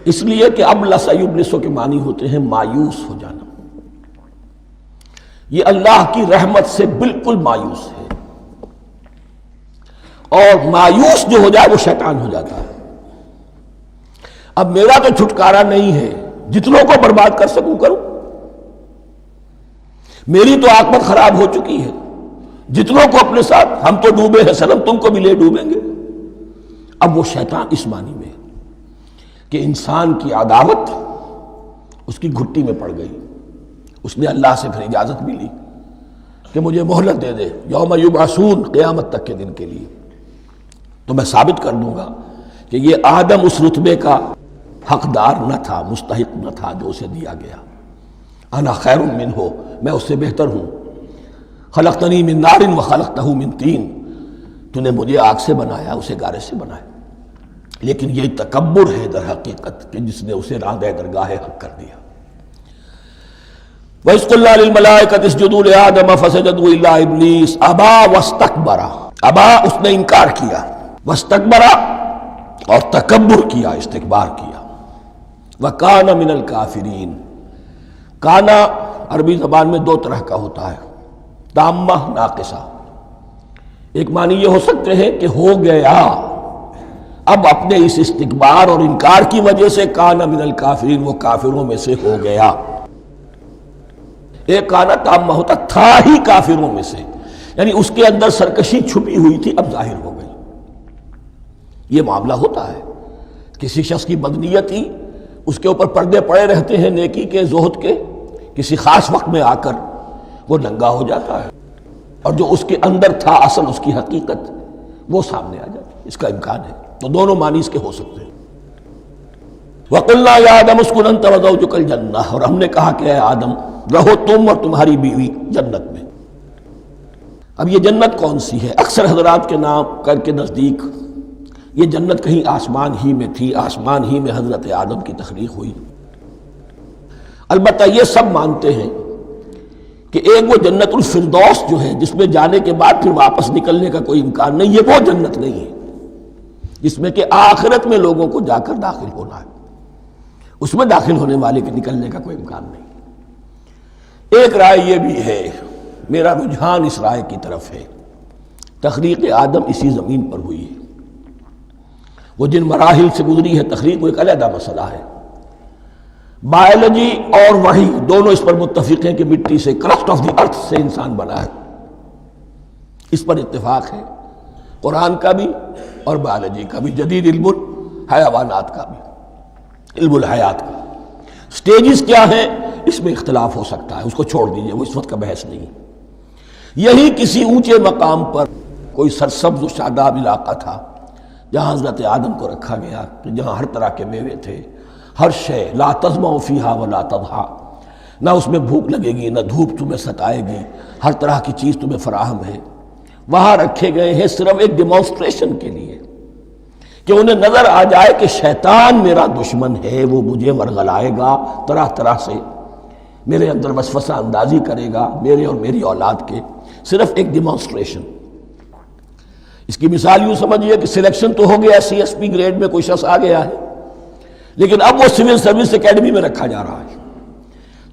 اس لیے کہ ابلس یبلسو کے معنی ہوتے ہیں مایوس ہو جانا۔ یہ اللہ کی رحمت سے بالکل مایوس ہے، اور مایوس جو ہو جائے وہ شیطان ہو جاتا ہے۔ اب میرا تو چھٹکارا نہیں ہے، جتنوں کو برباد کر سکوں کروں، میری تو عاقبت خراب ہو چکی ہے، جتنوں کو اپنے ساتھ، ہم تو ڈوبے ہیں صنم، تم کو بھی لے ڈوبیں گے۔ اب وہ شیطان اس معنی میں کہ انسان کی عداوت اس کی گھٹی میں پڑ گئی، اس نے اللہ سے پھر اجازت بھی لی کہ مجھے مہلت دے دے یوم یبعثون، قیامت تک کے دن کے لیے، تو میں ثابت کر دوں گا کہ یہ آدم اس رتبے کا حقدار نہ تھا، مستحق نہ تھا جو اسے دیا گیا۔ انا خیر منہ، میں اس سے بہتر ہوں۔ خلقتنی من نار وخلقتہ من طین، تو نے مجھے آگ سے بنایا، اسے گارے سے بنایا۔ لیکن یہ تکبر ہے در حقیقت کہ جس نے اسے راندہ درگاہ حق کر دیا۔ وَإِذْ قُلْنَا لِلْمَلَائِكَةِ اسْجُدُوا لِآدَمَ فَسَجَدُوا إِلَّا إِبْلِيسَ أَبَىٰ وَاسْتَكْبَرَ، ابا اس نے انکار کیا، واستکبر اور تکبر کیا، استکبار کیا، وَكَانَ مِنَ الْكَافِرِينَ۔ کانا عربی زبان میں 2 طرح کا ہوتا ہے، تامہ، ناقصہ۔ ایک معنی یہ ہو سکتے ہیں کہ ہو گیا، اب اپنے اس استکبار اور انکار کی وجہ سے کانا من الکافرین، وہ کافروں میں سے ہو گیا۔ ایک کانا تامہ ہوتا تھا ہی کافروں میں سے، یعنی اس کے اندر سرکشی چھپی ہوئی تھی، اب ظاہر ہو گئی۔ یہ معاملہ ہوتا ہے، کسی شخص کی بدنیتی اس کے اوپر پردے پڑے رہتے ہیں نیکی کے، زہد کے، کسی خاص وقت میں آ کر وہ ننگا ہو جاتا ہے، اور جو اس کے اندر تھا اصل، اس کی حقیقت، وہ سامنے آ جاتی ہے۔ اس کا امکان ہے، تو دونوں معنی اس کے ہو سکتے ہیں۔ وَقُلْنَا يَا آدَمُ اسْكُنْ أَنْتَ وَزَوْجُكَ الْجَنَّةَ، اور ہم نے کہا کہ اے آدم رہو تم اور تمہاری بیوی جنت میں۔ اب یہ جنت کون سی ہے؟ اکثر حضرات کے نام کر کے نزدیک یہ جنت کہیں آسمان ہی میں تھی، آسمان ہی میں حضرت آدم کی تخلیق ہوئی۔ البتہ یہ سب مانتے ہیں کہ ایک وہ جنت الفردوس جو ہے، جس میں جانے کے بعد پھر واپس نکلنے کا کوئی امکان نہیں، یہ وہ جنت نہیں ہے جس میں کہ آخرت میں لوگوں کو جا کر داخل ہونا ہے، اس میں داخل ہونے والے کے نکلنے کا کوئی امکان نہیں۔ ایک رائے یہ بھی ہے، میرا رجحان اس رائے کی طرف ہے، تخلیق آدم اسی زمین پر ہوئی ہے۔ وہ جن مراحل سے گزری ہے تخلیق وہ ایک علیحدہ مسئلہ ہے۔ بایولوجی اور وحی دونوں اس پر متفق ہیں کہ مٹی سے، کرسٹ آف دی ارتھ سے انسان بنا ہے، اس پر اتفاق ہے قرآن کا بھی اور بایولوجی کا بھی، جدید علم الحیوانات کا بھی، علم الحیات کا۔ سٹیجز کیا ہیں اس میں اختلاف ہو سکتا ہے، اس کو چھوڑ دیجئے، وہ اس وقت کا بحث نہیں۔ یہی کسی اونچے مقام پر کوئی سرسبز و شاداب علاقہ تھا جہاں حضرت آدم کو رکھا گیا، جہاں ہر طرح کے میوے تھے، ہر شے، لا تظمأ فیہا ولا تضحیٰ، نہ اس میں بھوک لگے گی، نہ دھوپ تمہیں ستائے گی، ہر طرح کی چیز تمہیں فراہم ہے۔ وہاں رکھے گئے ہیں صرف ایک ڈیمانسٹریشن کے لیے کہ انہیں نظر آ جائے کہ شیطان میرا دشمن ہے، وہ مجھے ورغلائے گا، طرح طرح سے میرے اندر وسوسہ اندازی کرے گا، میرے اور میری اولاد کے، صرف ایک ڈیمانسٹریشن۔ اس کی مثال یوں سمجھیے کہ سلیکشن تو ہو گیا، سی ایس پی گریڈ میں کوئی شخص آ گیا ہے، لیکن اب وہ سول سروس اکیڈمی میں رکھا جا رہا ہے۔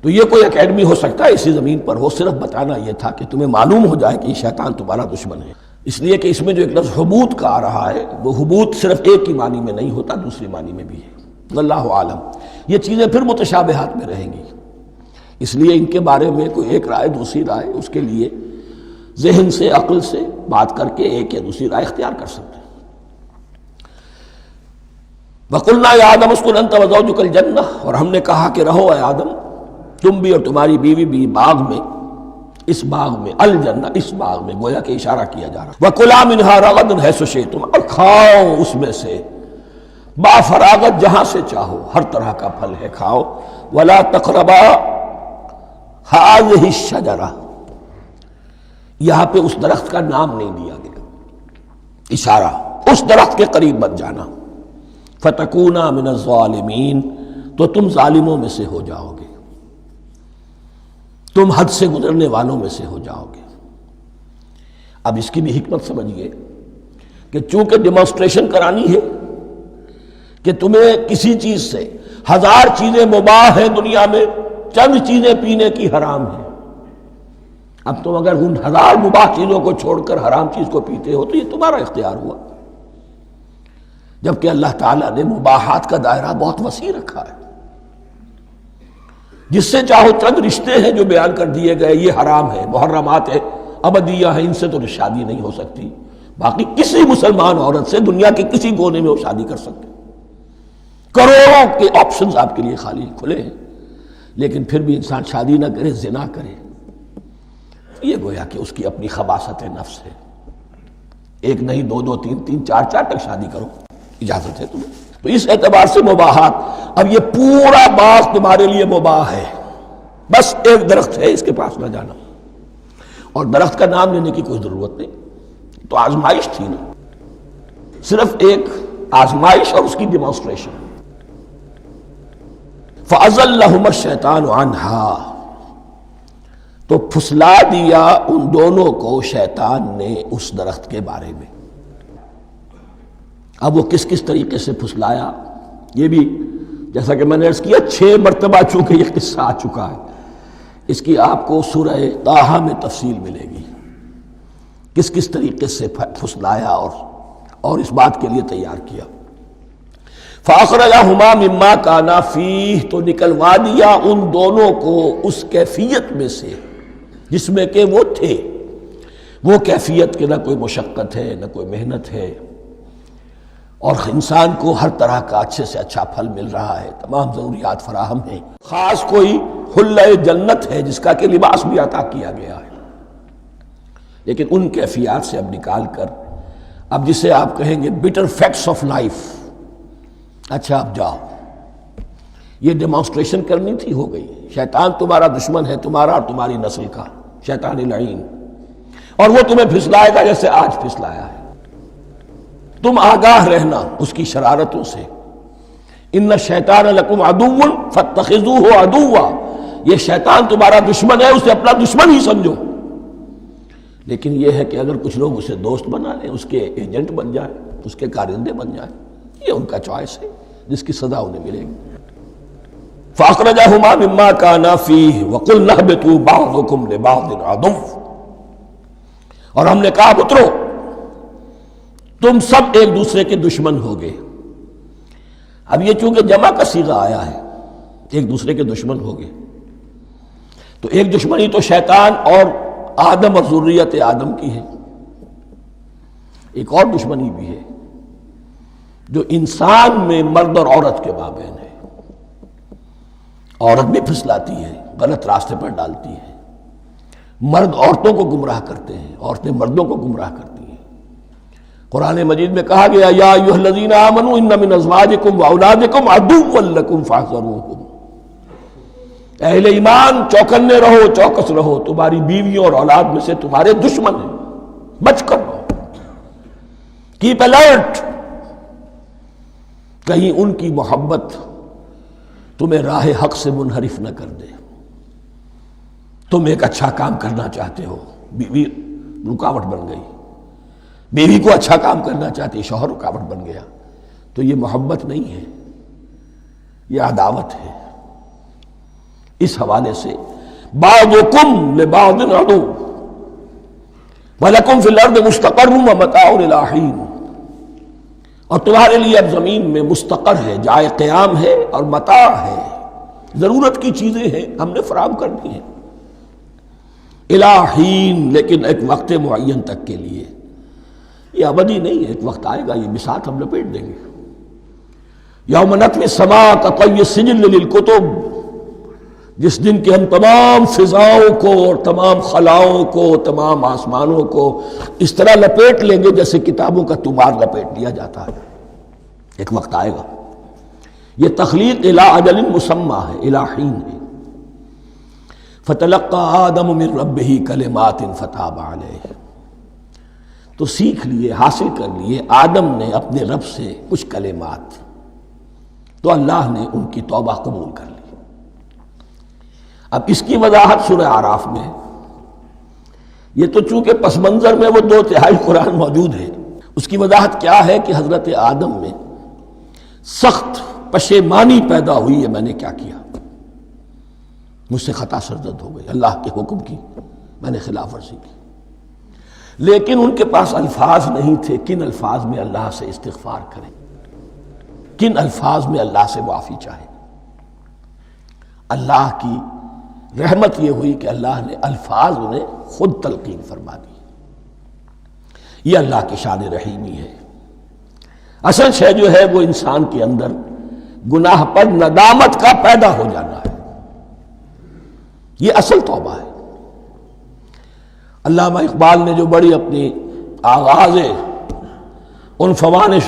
تو یہ کوئی اکیڈمی ہو سکتا ہے اسی زمین پر ہو، صرف بتانا یہ تھا کہ تمہیں معلوم ہو جائے کہ یہ شیطان تمہارا دشمن ہے۔ اس لیے کہ اس میں جو ایک لفظ حبوط کا آ رہا ہے، وہ حبوط صرف ایک ہی معنی میں نہیں ہوتا، دوسری معنی میں بھی ہے، واللہ عالم۔ یہ چیزیں پھر متشابہات میں رہیں گی، اس لیے ان کے بارے میں کوئی ایک رائے دوسری رائے، اس کے لیے ذہن سے، عقل سے بات کر کے ایک یا دوسری رائے اختیار کر سکتے ہیں۔ وَقُلْنَا يَا آدَمُ اسْكُنْ أَنْتَ وَزَوْجُكَ الْجَنَّةَ، اور ہم نے کہا کہ رہو اے آدم، تم بھی اور تمہاری بیوی بھی باغ میں، اس باغ میں، الجنہ، اس باغ میں، گویا کہ اشارہ کیا جا رہا۔ وَكُلَا مِنْهَا رَغَدًا حَيْثُ شِئْتُمْ، اور کھاؤ اس میں سے با فراغت جہاں سے چاہو، ہر طرح کا پھل ہے کھاؤ۔ وَلَا تَقْرَبَا هَٰذِهِ الشَّجَرَةَ، یہاں پہ اس درخت کا نام نہیں دیا گیا، اشارہ، اس درخت کے قریب مت جانا۔ فَتَكُونَا مِنَ الظَّالِمِينَ، تو تم ظالموں میں سے ہو جاؤ گے، تم حد سے گزرنے والوں میں سے ہو جاؤ گے۔ اب اس کی بھی حکمت سمجھیے کہ چونکہ ڈیمانسٹریشن کرانی ہے کہ تمہیں کسی چیز سے، ہزار چیزیں مباح ہیں دنیا میں، چند چیزیں پینے کی حرام ہیں، اب تم اگر ان ہزار مباح چیزوں کو چھوڑ کر حرام چیز کو پیتے ہو تو یہ تمہارا اختیار ہوا، جبکہ اللہ تعالیٰ نے مباحات کا دائرہ بہت وسیع رکھا ہے۔ جس سے چاہو چند رشتے ہیں جو بیان کر دیے گئے، یہ حرام ہے، محرمات ہے، ابدیہ ہیں، ان سے تو شادی نہیں ہو سکتی، باقی کسی مسلمان عورت سے دنیا کے کسی کونے میں وہ شادی کر سکتے، کروڑوں کے آپشنز آپ کے لیے خالی کھلے ہیں، لیکن پھر بھی انسان شادی نہ کرے، زنا کرے، یہ گویا کہ اس کی اپنی خباثت نفس ہے۔ ایک نہیں، دو دو، تین تین، چار چار تک شادی کرو، اجازت ہے تمہیں۔ تو اس اعتبار سے مباحات، اب یہ پورا باغ تمہارے لیے مباح ہے، بس ایک درخت ہے، اس کے پاس نہ جانا، اور درخت کا نام لینے کی کوئی ضرورت نہیں، تو آزمائش تھی نا، صرف ایک آزمائش اور اس کی ڈیمانسٹریشن۔ فَأَزَلَّهُمَا الشَّيْطَانُ عَنْهَا، تو پھسلا دیا ان دونوں کو شیطان نے اس درخت کے بارے میں۔ اب وہ کس کس طریقے سے پھسلایا، یہ بھی جیسا کہ میں نے عرض کیا 6 مرتبہ چونکہ یہ قصہ آ چکا ہے، اس کی آپ کو سورہ طٰہٰ میں تفصیل ملے گی، کس کس طریقے سے پھسلایا اور اس بات کے لیے تیار کیا۔ فَأَخْرَجَهُمَا مِمَّا كَانَا فِيهِ، تو نکلوا دیا ان دونوں کو اس کیفیت میں سے جس میں کہ وہ تھے، وہ کیفیت کہ نہ کوئی مشقت ہے، نہ کوئی محنت ہے، اور انسان کو ہر طرح کا اچھے سے اچھا پھل مل رہا ہے، تمام ضروریات فراہم ہیں، خاص کوئی حلہ جنت ہے جس کا کہ لباس بھی عطا کیا گیا ہے، لیکن ان کیفیات سے اب نکال کر، اب جسے آپ کہیں گے bitter facts of life، اچھا اب جاؤ، یہ ڈیمانسٹریشن کرنی تھی، ہو گئی، شیطان تمہارا دشمن ہے، تمہارا اور تمہاری نسل کا، شیطان لعین، اور وہ تمہیں پھسلائے گا جیسے آج پھسلایا ہے۔ تم آگاہ رہنا اس کی شرارتوں سے، ان الشیطان لکم عدو فاتخذوہ عدوا، یہ شیطان تمہارا دشمن ہے، اسے اپنا دشمن ہی سمجھو، لیکن یہ ہے کہ اگر کچھ لوگ اسے دوست بنا لیں، اس کے ایجنٹ بن جائیں، اس کے کارندے بن جائیں، یہ ان کا چوائس ہے جس کی سزا انہیں ملے گی۔ فَأَخْرَجَهُمَا مِمَّا كَانَا فِيهِ وَقُلْنَا اهْبِطُوا بَعْضُكُمْ لِبَعْضٍ عَدُوٌّ، اور ہم نے کہا اترو، تم سب ایک دوسرے کے دشمن ہوگے، اب یہ چونکہ جمع کا صیغہ آیا ہے، ایک دوسرے کے دشمن ہو گئے، تو ایک دشمنی تو شیطان اور آدم اور ذریت آدم کی ہے، ایک اور دشمنی بھی ہے جو انسان میں مرد اور عورت کے مابین ہے۔ عورت بھی پھسلاتی ہے، غلط راستے پر ڈالتی ہے، مرد عورتوں کو گمراہ کرتے ہیں، عورتیں مردوں کو گمراہ کرتی ہیں۔ قرآن مجید میں کہا گیا یا ایھا الذین آمنوا ان من ازواجکم واولادکم عدوا لکم فاحذروہم، اہل ایمان چوکنے رہو، چوکس رہو، تمہاری بیویوں اور اولاد میں سے تمہارے دشمن ہیں، بچ کر رہو، کیپ الرٹ، کہیں ان کی محبت تمہیں راہ حق سے منحرف نہ کر دے۔ تم ایک اچھا کام کرنا چاہتے ہو، بیوی رکاوٹ بن گئی، بیوی کو اچھا کام کرنا چاہتی، شوہر رکاوٹ بن گیا، تو یہ محبت نہیں ہے، یہ عداوت ہے۔ اس حوالے سے بعضکم لبعض عدو وَلَكُمْ فِي الْأَرْضِ مُسْتَقَرٌّ وَمَتَاعٌ إِلَىٰ حِينٍ، اور تمہارے لیے اب زمین میں مستقر ہے، جائے قیام ہے اور متاع ہے، ضرورت کی چیزیں ہیں ہم نے فراہم کر دی ہیں، إِلَىٰ حِينٍ، لیکن ایک وقت معین تک کے لیے، یہ ابدی نہیں ہے، ایک وقت آئے گا یہ بساط ہم لپیٹ دیں گے۔ یوم نطوی السماء کطی السجل للکتب، جس دن کہ ہم تمام فضاؤں کو اور تمام خلاؤں کو، تمام آسمانوں کو اس طرح لپیٹ لیں گے جیسے کتابوں کا طمار لپیٹ لیا جاتا ہے۔ ایک وقت آئے گا، یہ تخلیق الی اجل مسمى ہے، الی حین ہے۔ فتلقى آدم من ربہ کلمات فتاب علیہ، تو سیکھ لیے، حاصل کر لیے آدم نے اپنے رب سے کچھ کلمات، تو اللہ نے ان کی توبہ قبول کر لی۔ اب اس کی وضاحت سورہ اعراف میں ہے، یہ تو چونکہ پس منظر میں وہ 2/3 قرآن موجود ہے، اس کی وضاحت کیا ہے کہ حضرت آدم میں سخت پشیمانی پیدا ہوئی ہے، میں نے کیا کیا، مجھ سے خطا سرزد ہو گئی، اللہ کے حکم کی میں نے خلاف ورزی کی، لیکن ان کے پاس الفاظ نہیں تھے کن الفاظ میں اللہ سے استغفار کریں، کن الفاظ میں اللہ سے معافی چاہیں۔ اللہ کی رحمت یہ ہوئی کہ اللہ نے الفاظ انہیں خود تلقین فرما دی۔ یہ اللہ کی شان رحیمی ہے۔ اصل شے جو ہے وہ انسان کے اندر گناہ پر ندامت کا پیدا ہو جانا ہے، یہ اصل توبہ ہے۔ علامہ اقبال نے جو بڑی اپنی آغاز عنفوان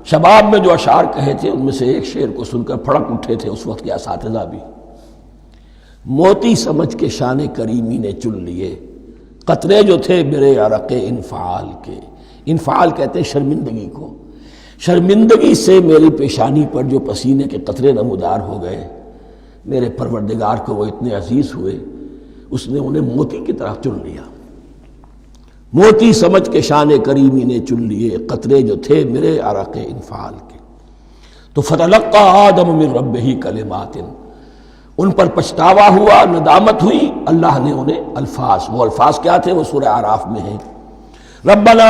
شباب میں جو اشعار کہے تھے، ان میں سے ایک شعر کو سن کر پھڑک اٹھے تھے اس وقت کے اساتذہ بھی۔ موتی سمجھ کے شان کریمی نے چن لیے، قطرے جو تھے میرے عرق انفعال کے، انفعال کہتے ہیں شرمندگی کو، شرمندگی سے میری پیشانی پر جو پسینے کے قطرے نمودار ہو گئے، میرے پروردگار کو وہ اتنے عزیز ہوئے، اس نے انہیں موتی کی طرح چن لیا۔ موتی سمجھ کے شان کریمی نے چن لیے، قطرے جو تھے میرے عرق انفعال کے، تو فتلقى آدم من ربہ کلمات، ان پر پچھتاوا ہوا، ندامت ہوئی، اللہ نے انہیں الفاظ، وہ الفاظ کیا تھے وہ سورہ اعراف میں ہیں، ربنا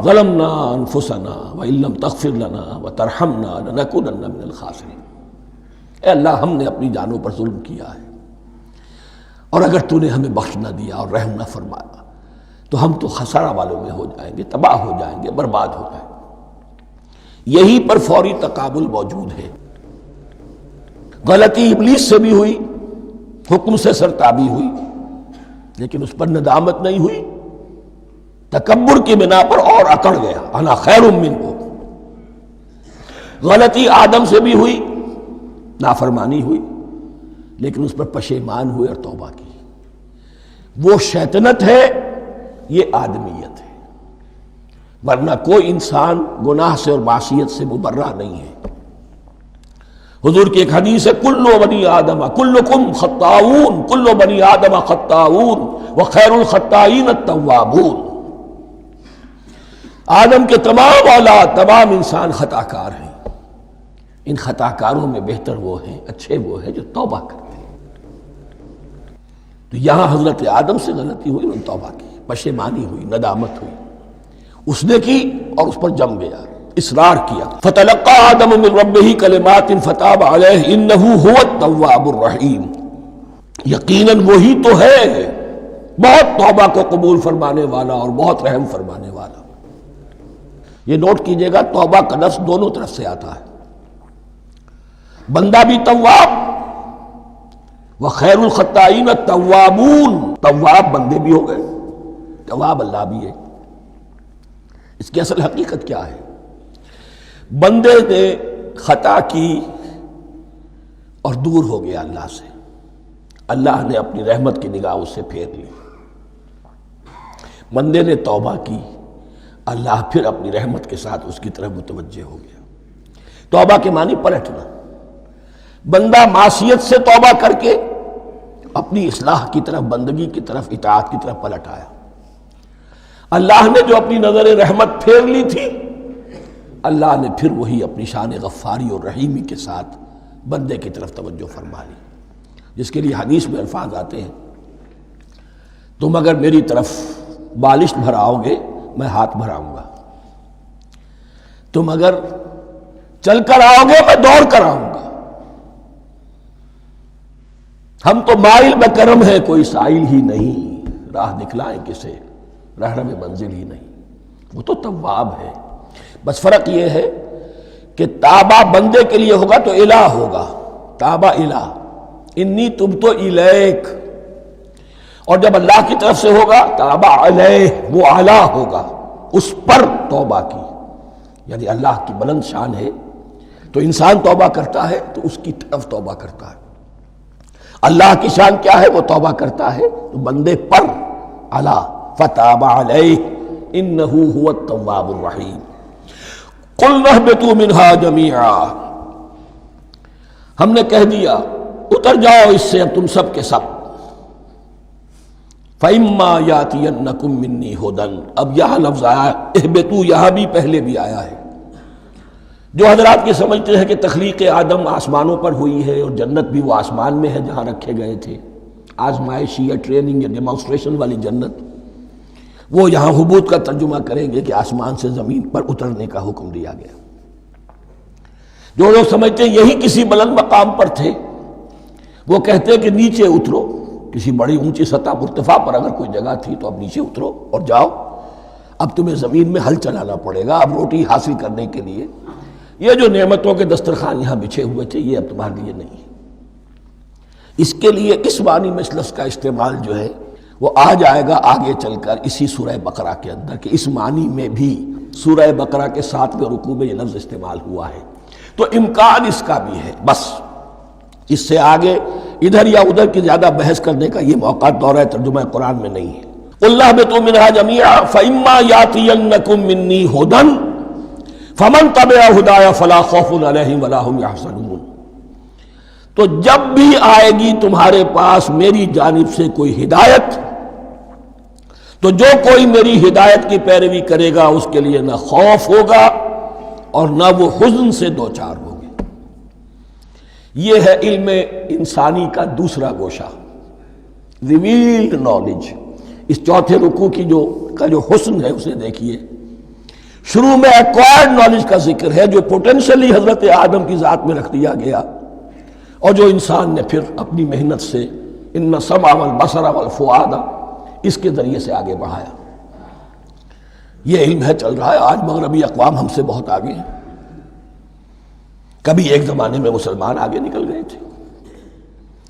ظلمنا انفسنا وان لم تغفر لنا وترحمنا لنکونن من الخاسرین، اے اللہ ہم نے اپنی جانوں پر ظلم کیا ہے، اور اگر تو نے ہمیں بخش نہ دیا اور رحم نہ فرمایا تو ہم تو خسارہ والوں میں ہو جائیں گے، تباہ ہو جائیں گے، برباد ہو جائیں گے۔ یہی پر فوری تقابل موجود ہے۔ غلطی ابلیس سے بھی ہوئی، حکم سے سرتابی ہوئی، لیکن اس پر ندامت نہیں ہوئی، تکبر کی بنا پر اور اکڑ گیا، انا خیر منہ۔ غلطی آدم سے بھی ہوئی، نافرمانی ہوئی، لیکن اس پر پشیمان ہوئے اور توبہ کی۔ وہ شیطنت ہے، یہ آدمیت ہے، ورنہ کوئی انسان گناہ سے اور معصیت سے مبرہ نہیں ہے۔ حضور کی ایک حدیث ہے، کل بنی آدم کلکم خطاؤون، کل بنی آدم خطاؤون وخیر الخطائین التوابون، آدم کے تمام اولاد، تمام انسان خطا کار ہیں، ان خطا کاروں میں بہتر وہ ہیں، اچھے وہ ہیں جو توبہ کرتے ہیں۔ تو یہاں حضرت آدم سے غلطی ہوئی، انہوں نے توبہ کی، پشیمانی ہوئی، ندامت ہوئی، اس نے کی اور اس پر جم گیا، اصرار کیا. فتلقى آدم من ربه کلمات فتاب علیہ انہ هو التواب الرحیم. یقیناً وہی تو ہے بہت توبہ کو قبول فرمانے والا اور بہت رحم فرمانے والا. یہ نوٹ کیجئے گا توبہ کا لفظ دونوں طرف سے آتا ہے. بندہ بھی تواب وخیر الخطائین التوابون. تواب بندے بھی ہو گئے، تواب اللہ بھی ہے. اس کی اصل حقیقت کیا ہے؟ بندے نے خطا کی اور دور ہو گیا اللہ سے. اللہ نے اپنی رحمت کی نگاہ اس سے پھیر لی. بندے نے توبہ کی، اللہ پھر اپنی رحمت کے ساتھ اس کی طرف متوجہ ہو گیا. توبہ کے معنی پلٹنا. بندہ معصیت سے توبہ کر کے اپنی اصلاح کی طرف، بندگی کی طرف، اطاعت کی طرف پلٹ آیا. اللہ نے جو اپنی نظر رحمت پھیر لی تھی، اللہ نے پھر وہی اپنی شان غفاری اور رحیمی کے ساتھ بندے کی طرف توجہ فرما لی. جس کے لیے حدیث میں الفاظ آتے ہیں تم اگر میری طرف بالشت بھراؤ گے میں ہاتھ بھراؤں گا، تم اگر چل کر آؤ گے میں دوڑ کر آؤں گا. ہم تو مائل بکرم ہے کوئی سائل ہی نہیں، راہ دکھلائیں کسے رہنم منزل ہی نہیں. وہ تو تواب ہے. بس فرق یہ ہے کہ تابہ بندے کے لیے ہوگا تو الہ ہوگا، تابہ الہ، انی تبت الیک. اور جب اللہ کی طرف سے ہوگا تابہ علیہ، وہ اعلیٰ ہوگا، اس پر توبہ کی. یعنی اللہ کی بلند شان ہے تو انسان توبہ کرتا ہے تو اس کی طرف توبہ کرتا ہے. اللہ کی شان کیا ہے؟ وہ توبہ کرتا ہے تو بندے پر اعلیٰ. فتاب علیہ انہ هو التواب الرحیم. قلنا اہبطوا منہا جمیعا. ہم نے کہہ دیا اتر جاؤ اس سے اب تم سب کے سب. فَإِمَّا يَأْتِيَنَّكُم مِّنِّي هُدًى. اب یہاں لفظ آیا اہبطوا، یہاں بھی پہلے بھی آیا ہے. جو حضرات یہ سمجھتے ہیں کہ تخلیق آدم آسمانوں پر ہوئی ہے اور جنت بھی وہ آسمان میں ہے جہاں رکھے گئے تھے، آزمائش یا ٹریننگ یا ڈیمانسٹریشن والی جنت، وہ یہاں حبوط کا ترجمہ کریں گے کہ آسمان سے زمین پر اترنے کا حکم دیا گیا. جو لوگ سمجھتے ہیں یہی کسی بلند مقام پر تھے، وہ کہتے ہیں کہ نیچے اترو، کسی بڑی اونچی سطح مرتفع پر اگر کوئی جگہ تھی تو اب نیچے اترو اور جاؤ، اب تمہیں زمین میں ہل چلانا پڑے گا اب روٹی حاصل کرنے کے لیے. یہ جو نعمتوں کے دسترخوان یہاں بچھے ہوئے تھے یہ اب تمہارے لیے نہیں ہے. اس کے لیے اس معنی میں اس لفظ کا استعمال جو ہے وہ آ جائے گا آگے چل کر اسی سورہ بقرہ کے اندر، کہ اس معنی میں بھی سورہ بقرہ کے 7ویں رکوع میں یہ لفظ استعمال ہوا ہے. تو امکان اس کا بھی ہے. بس اس سے آگے ادھر یا ادھر کی زیادہ بحث کرنے کا یہ موقع دورہ ترجمہ قرآن میں نہیں ہے. قُلْ اهْبِطُوا مِنْهَا جَمِيعًا فَإِمَّا يَأْتِيَنَّكُم مِّنِّي هُدًى فَمَن تَبِعَ هُدَايَ فَلَا خَوْفٌ عَلَيْهِمْ وَلَا هُمْ يَحْزَنُونَ. تو جب بھی آئے گی تمہارے پاس میری جانب سے کوئی ہدایت، تو جو کوئی میری ہدایت کی پیروی کرے گا اس کے لیے نہ خوف ہوگا اور نہ وہ حزن سے دوچار ہوگے. یہ ہے علم انسانی کا دوسرا گوشہ، ریویلڈ نالج. اس چوتھے رکوع کی جو حسن ہے اسے دیکھیے. شروع میں ایکوائرڈ نالج کا ذکر ہے جو پوٹینشلی حضرت آدم کی ذات میں رکھ دیا گیا اور جو انسان نے پھر اپنی محنت سے ان السمع والبصر والفؤاد اس کے ذریعے سے آگے بڑھایا. یہ علم ہے چل رہا ہے. آج مغربی اقوام ہم سے بہت آگے ہیں. کبھی ایک زمانے میں مسلمان آگے نکل گئے تھے،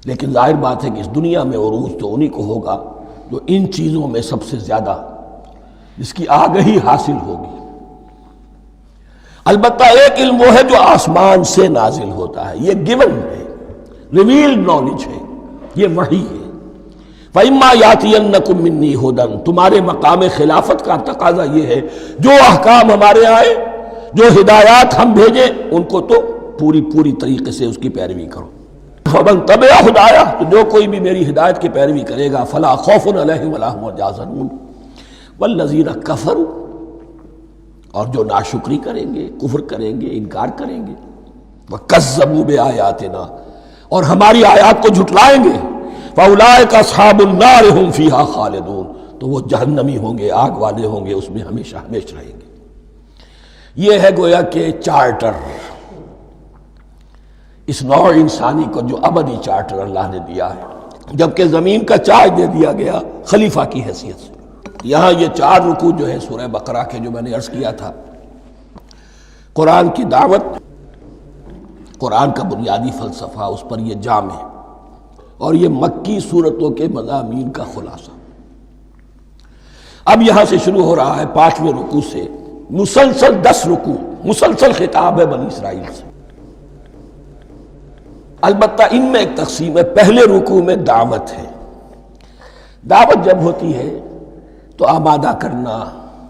لیکن ظاہر بات ہے کہ اس دنیا میں عروج تو انہی کو ہوگا جو ان چیزوں میں سب سے زیادہ جس کی آگہی حاصل ہوگی. البتہ ایک علم وہ ہے جو آسمان سے نازل ہوتا ہے، یہ گیون ہے، ریویلڈ نالج ہے، یہ وحی ہے. فَإِمَّا يَأْتِيَنَّكُم مِّنِّي هُدًى. تمہارے مقام خلافت کا تقاضا یہ ہے جو احکام ہمارے آئے، جو ہدایات ہم بھیجیں ان کو تو پوری طریقے سے اس کی پیروی کرو. فَمَن تَبِعَ هُدَايَ. تو جو کوئی بھی میری ہدایت کی پیروی کرے گا فَلَا خَوْفٌ عَلَيْهِمْ وَلَا هُمْ يَحْزَنُونَ. وَالَّذِينَ كَفَرُوا. اور جو ناشکری کریں گے، کفر کریں گے، انکار کریں گے، وَكَذَّبُوا بِآيَاتِنَا. اور ہماری آیات کو جھٹلائیں گے، فَأُولَٰئِكَ أَصْحَابُ النَّارِ هُمْ فِيهَا خَالِدُونَ. تو وہ جہنمی ہوں گے، آگ والے ہوں گے، اس میں ہمیشہ رہیں گے. یہ ہے گویا کہ چارٹر، اس نوع انسانی کو جو ابدی چارٹر اللہ نے دیا ہے، جبکہ زمین کا چارج دے دیا گیا خلیفہ کی حیثیت سے۔ یہاں یہ 4 رکوع جو ہے سورہ بقرہ کے، جو میں نے عرض کیا تھا، قرآن کی دعوت، قرآن کا بنیادی فلسفہ، اس پر یہ جام ہے، اور یہ مکی صورتوں کے مضامین کا خلاصہ۔ اب یہاں سے شروع ہو رہا ہے 5ویں رکوع سے مسلسل 10 رکوع، مسلسل خطاب ہے بنی اسرائیل سے۔ البتہ ان میں ایک تقسیم ہے، پہلے رکوع میں دعوت ہے۔ دعوت جب ہوتی ہے تو آمادہ کرنا،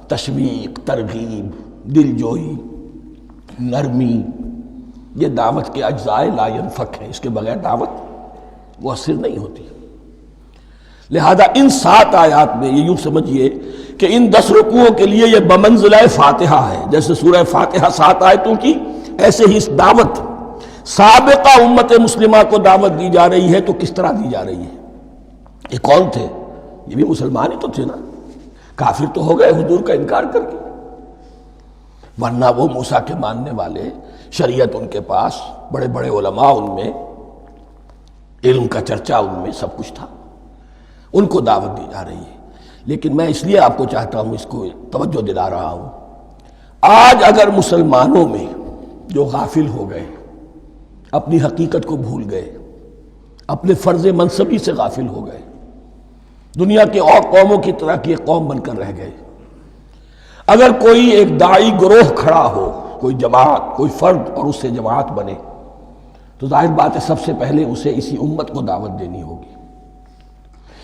تشویق، ترغیب، دل جوئی، نرمی، یہ دعوت کے اجزاء لا ینفک ہیں، اس کے بغیر دعوت مؤثر نہیں ہوتی۔ لہذا ان 7 آیات میں یہ یوں سمجھیے کہ ان 10 رکوعوں کے لیے یہ بمنزلہ فاتحہ ہے، جیسے سورہ فاتحہ 7 آیتوں کی، ایسے ہی اس دعوت سابقہ امت مسلمہ کو دعوت دی جا رہی ہے۔ تو کس طرح دی جا رہی ہے؟ یہ کون تھے؟ یہ بھی مسلمان ہی تو تھے نا، کافر تو ہو گئے حضور کا انکار کر کے، ورنہ وہ موسیٰ کے ماننے والے، شریعت ان کے پاس، بڑے بڑے علماء ان میں، علم کا چرچا ان میں، سب کچھ تھا، ان کو دعوت دی جا رہی ہے۔ لیکن میں اس لیے آپ کو چاہتا ہوں، اس کو توجہ دلا رہا ہوں، آج اگر مسلمانوں میں جو غافل ہو گئے، اپنی حقیقت کو بھول گئے، اپنے فرض منصبی سے غافل ہو گئے، دنیا کے اور قوموں کی طرح کی ایک قوم بن کر رہ گئے، اگر کوئی ایک داعی گروہ کھڑا ہو، کوئی جماعت، کوئی فرد، اور اس سے جماعت بنے، تو ظاہر بات ہے سب سے پہلے اسے اسی امت کو دعوت دینی ہوگی،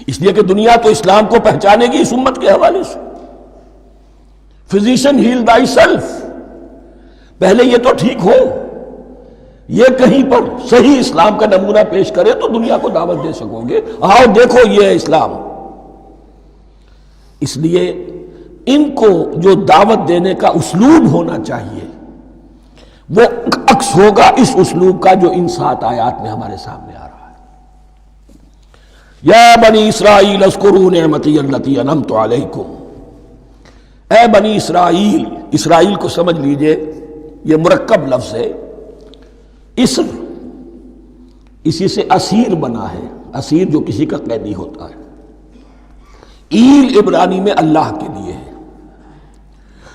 اس لیے کہ دنیا تو اسلام کو پہچانے گی اس امت کے حوالے سے۔ فزیشین ہیل تھائی سیلف، پہلے یہ تو ٹھیک ہو، یہ کہیں پر صحیح اسلام کا نمونہ پیش کرے تو دنیا کو دعوت دے سکو گے، آؤ دیکھو یہ ہے اسلام۔ اس لیے ان کو جو دعوت دینے کا اسلوب ہونا چاہیے وہ عکس ہوگا اس اسلوب کا جو ان 7 آیات میں ہمارے سامنے آ رہا ہے۔ یا بنی اسرائیل اذکروا نعمتی التی انعمت علیکم، اے بنی اسرائیل، اسرائیل کو سمجھ لیجئے یہ مرکب لفظ ہے، اسر اسی سے اسیر بنا ہے، اسیر جو کسی کا قیدی ہوتا ہے، ایل عبرانی میں اللہ کے لیے ہے،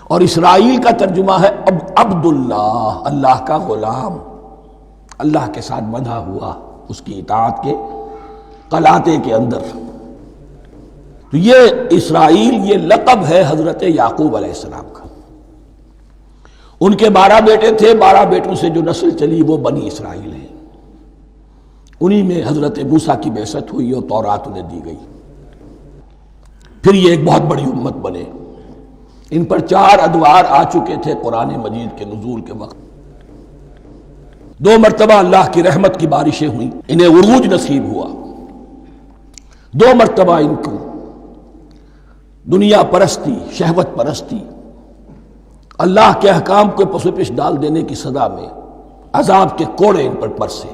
اور اسرائیل کا ترجمہ ہے عبداللہ، اللہ کا غلام، اللہ کے ساتھ بندھا ہوا اس کی اطاعت کے قلاتے کے اندر۔ تو یہ اسرائیل یہ لقب ہے حضرت یعقوب علیہ السلام کا، ان کے 12 بیٹے تھے، 12 بیٹوں سے جو نسل چلی وہ بنی اسرائیل ہے، انہی میں حضرت موسیٰ کی بعثت ہوئی اور تورات انہیں دی گئی، پھر یہ ایک بہت بڑی امت بنے۔ ان پر 4 ادوار آ چکے تھے قرآن مجید کے نزول کے وقت، 2 مرتبہ اللہ کی رحمت کی بارشیں ہوئیں، انہیں عروج نصیب ہوا، 2 مرتبہ ان کو دنیا پرستی، شہوت پرستی، اللہ کے احکام کو پس پش ڈال دینے کی سزا میں عذاب کے کوڑے ان پر برسے۔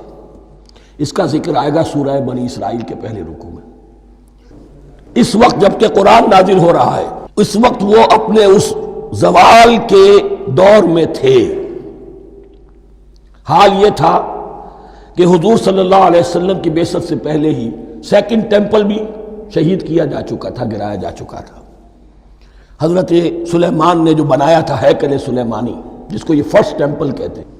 اس کا ذکر آئے گا سورہ بنی اسرائیل کے پہلے رکوع میں۔ اس وقت جب کہ قرآن نازل ہو رہا ہے، اس وقت وہ اپنے اس زوال کے دور میں تھے۔ حال یہ تھا کہ حضور صلی اللہ علیہ وسلم کی بعثت سے پہلے ہی 2nd ٹیمپل بھی شہید کیا جا چکا تھا، گرایا جا چکا تھا۔ حضرت سلیمان نے جو بنایا تھا ہیکل سلیمانی، جس کو یہ 1st ٹیمپل کہتے ہیں،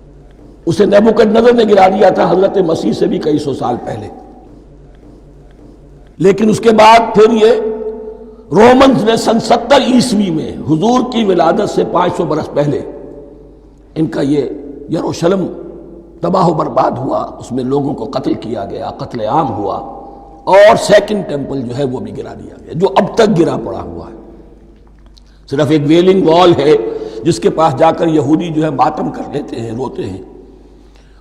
اسے نیبوکدنضر نے گرا دیا تھا حضرت مسیح سے بھی کئی 100 سال پہلے۔ لیکن اس کے بعد پھر یہ رومنز نے سن 70 عیسوی میں حضور کی ولادت سے 500 برس پہلے ان کا یہ یروشلم تباہ و برباد ہوا، اس میں لوگوں کو قتل کیا گیا، قتل عام ہوا، اور 2nd ٹیمپل جو ہے وہ بھی گرا دیا گیا، جو اب تک گرا پڑا ہوا ہے۔ صرف ایک ویلنگ وال ہے جس کے پاس جا کر یہودی جو ہے ماتم کر لیتے ہیں، روتے ہیں،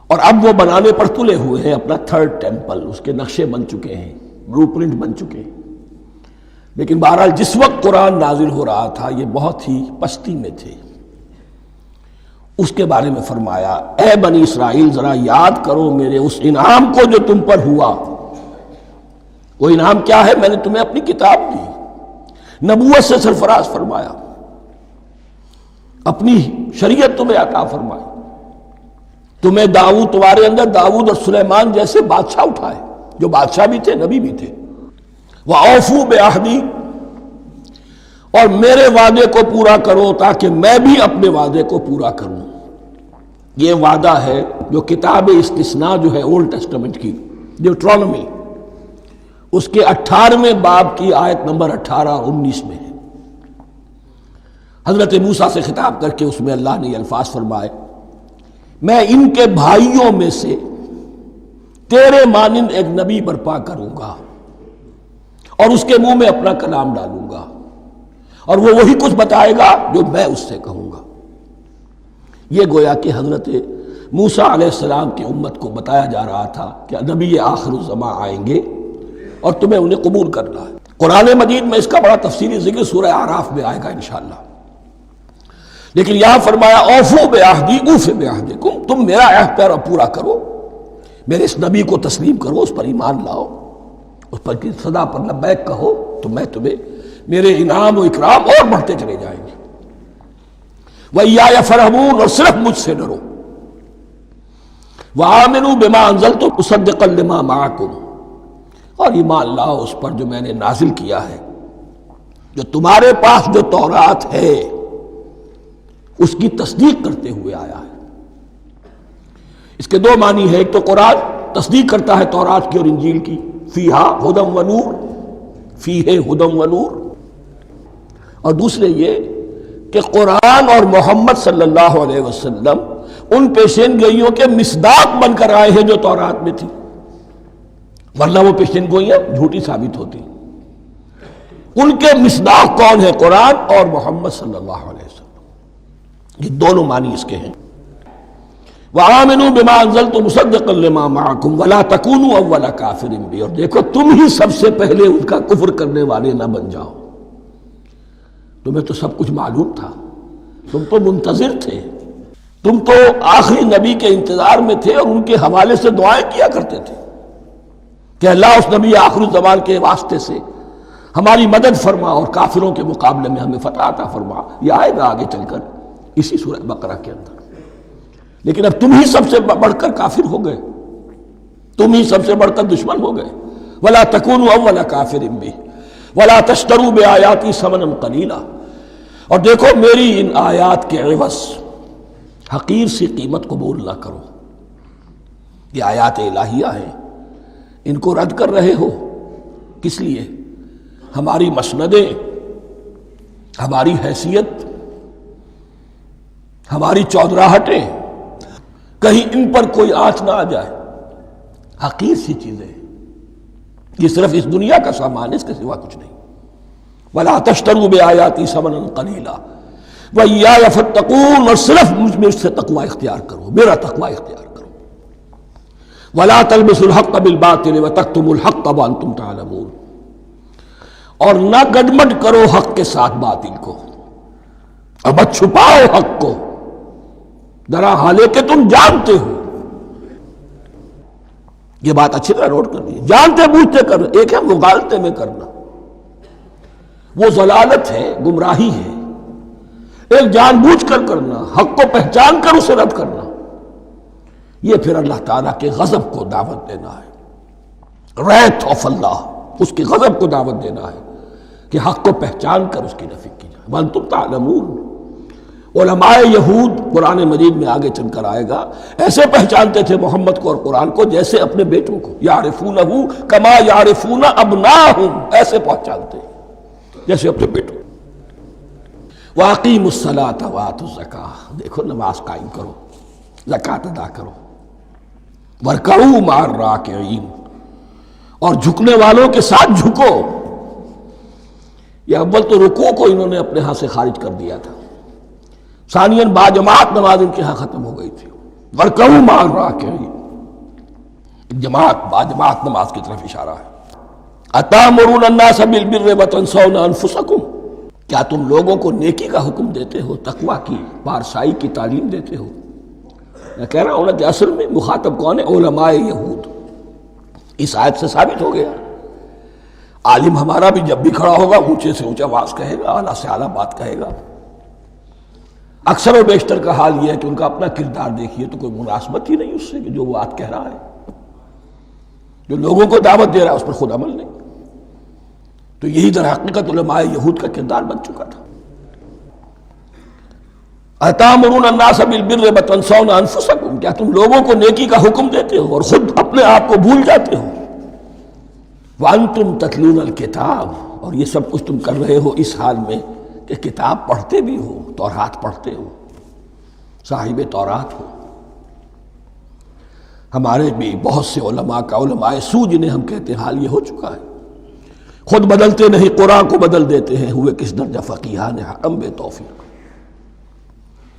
اور اب وہ بنانے پر تلے ہوئے ہیں اپنا 3rd ٹیمپل، اس کے نقشے بن چکے ہیں، بلو پرنٹ بن چکے ہیں۔ لیکن بہرحال جس وقت قرآن نازل ہو رہا تھا یہ بہت ہی پستی میں تھے۔ اس کے بارے میں فرمایا، اے بنی اسرائیل ذرا یاد کرو میرے اس انعام کو جو تم پر ہوا۔ وہ انعام کیا ہے؟ میں نے تمہیں اپنی کتاب دی، نبوت سے سرفراز فرمایا، اپنی شریعت تمہیں عطا فرمائے، تمہیں داؤد، تمہارے اندر داؤد اور سلیمان جیسے بادشاہ اٹھائے جو بادشاہ بھی تھے، نبی بھی تھے۔ وَأَوْفُوا بِعَهْدِي، اور میرے وعدے کو پورا کرو تاکہ میں بھی اپنے وعدے کو پورا کروں۔ یہ وعدہ ہے جو کتاب استثناء جو ہے اولڈ ٹیسٹمنٹ کی، ڈیوٹرانومی، اس کے 18ویں باب کی آیت نمبر 18 اور 19 میں ہے۔ حضرت موسیٰ سے خطاب کر کے اس میں اللہ نے یہ الفاظ فرمائے، میں ان کے بھائیوں میں سے تیرے مانند ایک نبی برپا کروں گا اور اس کے منہ میں اپنا کلام ڈالوں گا، اور وہ وہی کچھ بتائے گا جو میں اس سے کہوں گا۔ یہ گویا کہ حضرت موسیٰ علیہ السلام کی امت کو بتایا جا رہا تھا کہ نبی آخر الزمان آئیں گے اور تمہیں انہیں قبول کرنا ہے۔ قرآن مجید میں اس کا بڑا تفصیلی ذکر سورہ اعراف میں آئے گا انشاءاللہ، لیکن یہاں فرمایا اوفوا بعہدی اوف بعہدکم، تم میرا عہد پورا کرو، میرے اس نبی کو تسلیم کرو، اس پر ایمان لاؤ، اس پر کی صدا پر لبیک کہو، تو میں تمہیں میرے انعام و اکرام اور بڑھتے چلے جائیں گے۔ وَإِيَّايَ فَارْهَبُونَ، اور صرف مجھ سے ڈرو۔ وَآمِنُوا بِمَا أَنزَلْتُ مُصَدِّقًا لِمَا مَعَكُمْ، اور ایمان لاؤ اس پر جو میں نے نازل کیا ہے، جو تمہارے پاس جو تورات ہے اس کی تصدیق کرتے ہوئے آیا ہے۔ اس کے دو معنی ہے، ایک تو قرآن تصدیق کرتا ہے تورات کی اور انجیل کی، فیہا ھدی ونور، فیہ ھدی ونور، اور دوسرے یہ کہ قرآن اور محمد صلی اللہ علیہ وسلم ان پیشین گوئیوں کے مصداق بن کر آئے ہیں جو تورات میں تھی، ورنہ وہ پیشین گوئیاں جھوٹی ثابت ہوتی۔ ان کے مصداق کون ہے؟ قرآن اور محمد صلی اللہ علیہ وسلم، یہ دونوں معنی اس کے ہیں۔ وَآمِنُوا بِمَا أَنزَلْتُ مُصَدِّقًا لِمَا مَعَكُمْ وَلَا تَكُونُوا أَوَّلَ كَافِرٍ بِهِ، اور دیکھو تم ہی سب سے پہلے ان کا کفر کرنے والے نہ بن جاؤ۔ تمہیں تو سب کچھ معلوم تھا، تم تو منتظر تھے، تم تو آخری نبی کے انتظار میں تھے اور ان کے حوالے سے دعائیں کیا کرتے تھے کہ اللہ اس نبی آخر الزمان کے واسطے سے ہماری مدد فرما اور کافروں کے مقابلے میں ہمیں فتح عطا فرما۔ یہ آئے گا آگے چل کر اسی سورہ بقرہ کے اندر۔ لیکن اب تم ہی سب سے بڑھ کر کافر ہو گئے، تم ہی سب سے بڑھ کر دشمن ہو گئے۔ وَلَا تَكُونُوا أَوَّلَ كَافِرٍ بِهِ وَلَا تَشْتَرُوا بِآيَاتِي ثَمَنًا قَلِيلًا، اور دیکھو میری ان آیات کے عوض حقیر سی قیمت قبول نہ کرو۔ یہ آیات الہیہ ہیں، ان کو رد کر رہے ہو کس لیے؟ ہماری مسندیں، ہماری حیثیت، ہماری چودراہٹیں، کہیں ان پر کوئی آنچ نہ آ جائے۔ حقیر سی چیزیں، یہ صرف اس دنیا کا سامان ہے، اس کے سوا کچھ نہیں۔ وَلَا تَشْتَرُوا بِآيَاتِي ثَمَنًا قَلِيلًا وَإِيَّايَ فَاتَّقُونِ، اور صرف مجھ سے تقوی اختیار کرو، میرا تقوی اختیار کرو۔ وَلَا تَلْبِسُوا الْحَقَّ بِالْبَاطِلِ وَتَكْتُمُوا الْحَقَّ وَأَنْتُمْ تَعْلَمُونَ، اور نہ گڈمڈ کرو حق کے ساتھ باطل کو، اور مت چھپاؤ حق کو، درا حالے کہ تم جانتے ہو۔ یہ بات اچھی طرح نوٹ کر لیجیے، جانتے بوجھتے کرنا، ایک ہے مغالطے میں کرنا، وہ ضلالت ہے، گمراہی ہے۔ ایک جان بوجھ کر کرنا، حق کو پہچان کر اسے رد کرنا، یہ پھر اللہ تعالیٰ کے غضب کو دعوت دینا ہے، ریت آف اللہ، اس کے غضب کو دعوت دینا ہے کہ حق کو پہچان کر اس کی نفی کی جائے۔ وَأَنْتُمْ تَعْلَمُونَ، علماء یہود قرآن مجید میں آگے چل کر آئے گا، ایسے پہچانتے تھے محمد کو اور قرآن کو جیسے اپنے بیٹوں کو، یعرفونہ کما یعرفون ابناہم، ایسے پہچانتے جیسے اپنے بیٹوں۔ وَأَقِیمُوا الصَّلَاةَ وَآتُوا الزَّکَاةَ، دیکھو نماز قائم کرو، زکوٰۃ ادا کرو۔ وَارْکَعُوا مَعَ الرَّاکِعِینَ، اور جھکنے والوں کے ساتھ جھکو۔ یہ اول تو رکوع کو انہوں نے اپنے ہاں سے خارج کر دیا تھا، ثانیاً باجماعت نماز ان کے ہاں ختم ہو گئی تھی۔ وَارْکَعُوا مَعَ الرَّاکِعِینَ، جماعت باجماعت نماز کی طرف اشارہ ہے۔ أَتَأْمُرُونَ النَّاسَ بِالْبِرِّ وَتَنْسَوْنَ أَنفُسَكُمْ، کیا تم لوگوں کو نیکی کا حکم دیتے ہو، تقویٰ کی، پارسائی کی تعلیم دیتے ہو؟ میں کہہ رہا ہوں نا کہ اصل میں مخاطب کون ہے؟ علماء یہود۔ اس آیت سے ثابت ہو گیا عالم ہمارا بھی جب بھی کھڑا ہوگا اونچے سے اونچا واز کہے گا، اعلیٰ سے اعلیٰ بات کہے گا۔ اکثر و بیشتر کا حال یہ ہے کہ ان کا اپنا کردار دیکھیے تو کوئی مناسبت ہی نہیں اس سے کہ جو وہ بات کہہ رہا ہے، جو لوگوں کو دعوت دے رہا ہے اس پر خود عمل نہیں۔ تو یہی در حقیقت علماء یہود کا کردار بن چکا تھا۔ اَتَأْمُرُونَ النَّاسَ بِالْبِرِّ وَتَنْسَوْنَ أَنفُسَكُمْ، کیا تم لوگوں کو نیکی کا حکم دیتے ہو اور خود اپنے آپ کو بھول جاتے ہو؟ وَأَنْتُمْ تَتْلُونَ الْكِتَابَ، اور یہ سب کچھ تم کر رہے ہو اس حال میں کہ کتاب پڑھتے بھی ہو، تورات پڑھتے ہو، صاحب تورات ہو۔ ہمارے بھی بہت سے علماء کا علماء سو جنہیں ہم کہتے ہیں حال یہ ہو چکا ہے، خود بدلتے نہیں قرآن کو بدل دیتے ہیں، ہوئے کس درجہ فقیہان حکم بے توفیق۔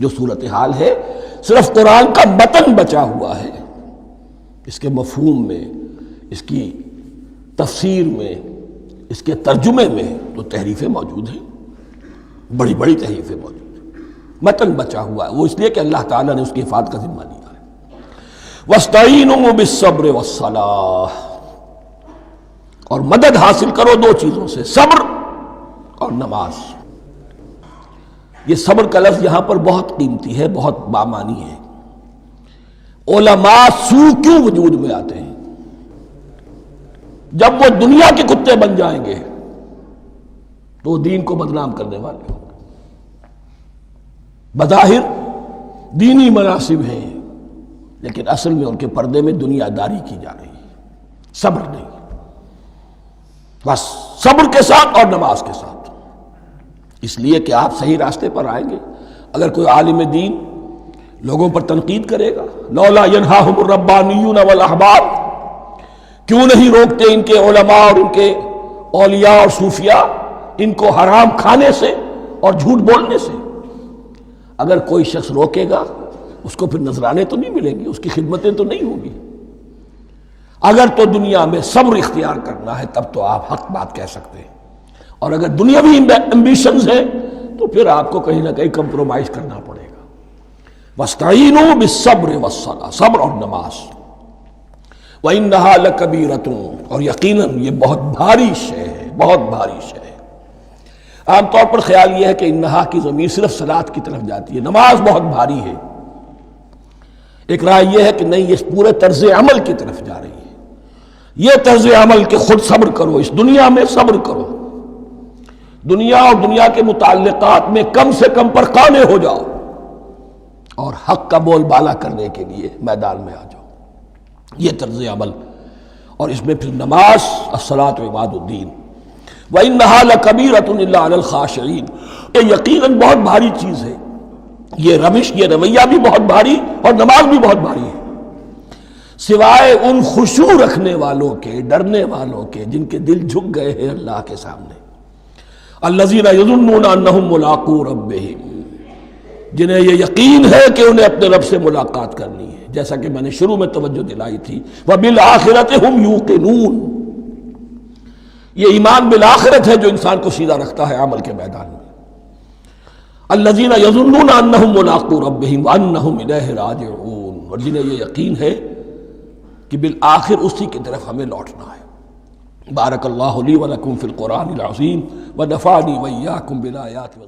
جو صورتحال ہے صرف قرآن کا متن بچا ہوا ہے، اس کے مفہوم میں، اس کی تفسیر میں، اس کے ترجمے میں تو تحریفیں موجود ہیں، بڑی بڑی تحریفیں موجود ہیں، متن بچا ہوا ہے، وہ اس لیے کہ اللہ تعالیٰ نے اس کی حفاظت کا ذمہ لیا ہے۔ وَاسْتَعِینُوا بِالصَّبْرِ وَالصَّلَاةِ، اور مدد حاصل کرو دو چیزوں سے، صبر اور نماز۔ یہ صبر کا لفظ یہاں پر بہت قیمتی ہے، بہت بامانی ہے۔ علماء سو کیوں وجود میں آتے ہیں؟ جب وہ دنیا کے کتے بن جائیں گے تو وہ دین کو بدنام کرنے والے ہوں گے۔ بظاہر دینی مناسب ہیں لیکن اصل میں ان کے پردے میں دنیا داری کی جا رہی ہے، صبر نہیں۔ بس صبر کے ساتھ اور نماز کے ساتھ، اس لیے کہ آپ صحیح راستے پر آئیں گے۔ اگر کوئی عالم دین لوگوں پر تنقید کرے گا، لولا ینہاہم الربانیون والاحبار، کیوں نہیں روکتے ان کے علماء اور ان کے اولیاء اور صوفیاء ان کو حرام کھانے سے اور جھوٹ بولنے سے؟ اگر کوئی شخص روکے گا اس کو پھر نذرانے تو نہیں ملیں گی، اس کی خدمتیں تو نہیں ہوں گی۔ اگر تو دنیا میں صبر اختیار کرنا ہے تب تو آپ حق بات کہہ سکتے ہیں، اور اگر دنیاوی ایمبیشنز ہیں تو پھر آپ کو کہیں نہ کہیں کمپرومائز کرنا پڑے گا۔ وَاسْتَعِینُوا بِالصَّبْرِ وَالصَّلَاةِ، صبر اور نماز۔ وَإِنَّهَا لَكَبِیرَةٌ، اور یقیناً یہ بہت بھاری شے ہے، بہت بھاری شے ہے۔ عام طور پر خیال یہ ہے کہ انہا کی ضمیر صرف صلاۃ کی طرف جاتی ہے، نماز بہت بھاری ہے۔ ایک رائے یہ ہے کہ نہیں، یہ پورے طرز عمل کی طرف جا رہی ہے۔ یہ طرز عمل کہ خود صبر کرو، اس دنیا میں صبر کرو، دنیا اور دنیا کے متعلقات میں کم سے کم پر قانے ہو جاؤ، اور حق کا بول بالا کرنے کے لیے میدان میں آ جاؤ، یہ طرز عمل۔ اور اس میں پھر نماز، الصلاۃ عماد الدین۔ وَإِنَّهَا لَكَبِيرَةٌ إِلَّا عَلَى الْخَاشِعِينَ، یہ یقیناً بہت بھاری چیز ہے، یہ روش، یہ رویہ بھی بہت بھاری اور نماز بھی بہت بھاری ہے، سوائے ان خشوع رکھنے والوں کے، ڈرنے والوں کے، جن کے دل جھک گئے ہیں اللہ کے سامنے۔ الذین یظنون انہم ملاقو ربہم، جنہیں یہ یقین ہے کہ انہیں اپنے رب سے ملاقات کرنی ہے، جیسا کہ میں نے شروع میں توجہ دلائی تھی، وبالآخرۃ ہم یوقنون، یہ ایمان بالآخرت ہے جو انسان کو سیدھا رکھتا ہے عمل کے میدان میں۔ الذین یظنون انہم ملاقو ربہم وانہم الیہ راجعون، اور جنہیں یہ یقین ہے کہ بالآخر اسی کی طرف ہمیں لوٹنا ہے۔ بارک اللہ لی ولکم فی القرآن العظیم ونفعنی وإیاکم بالآیات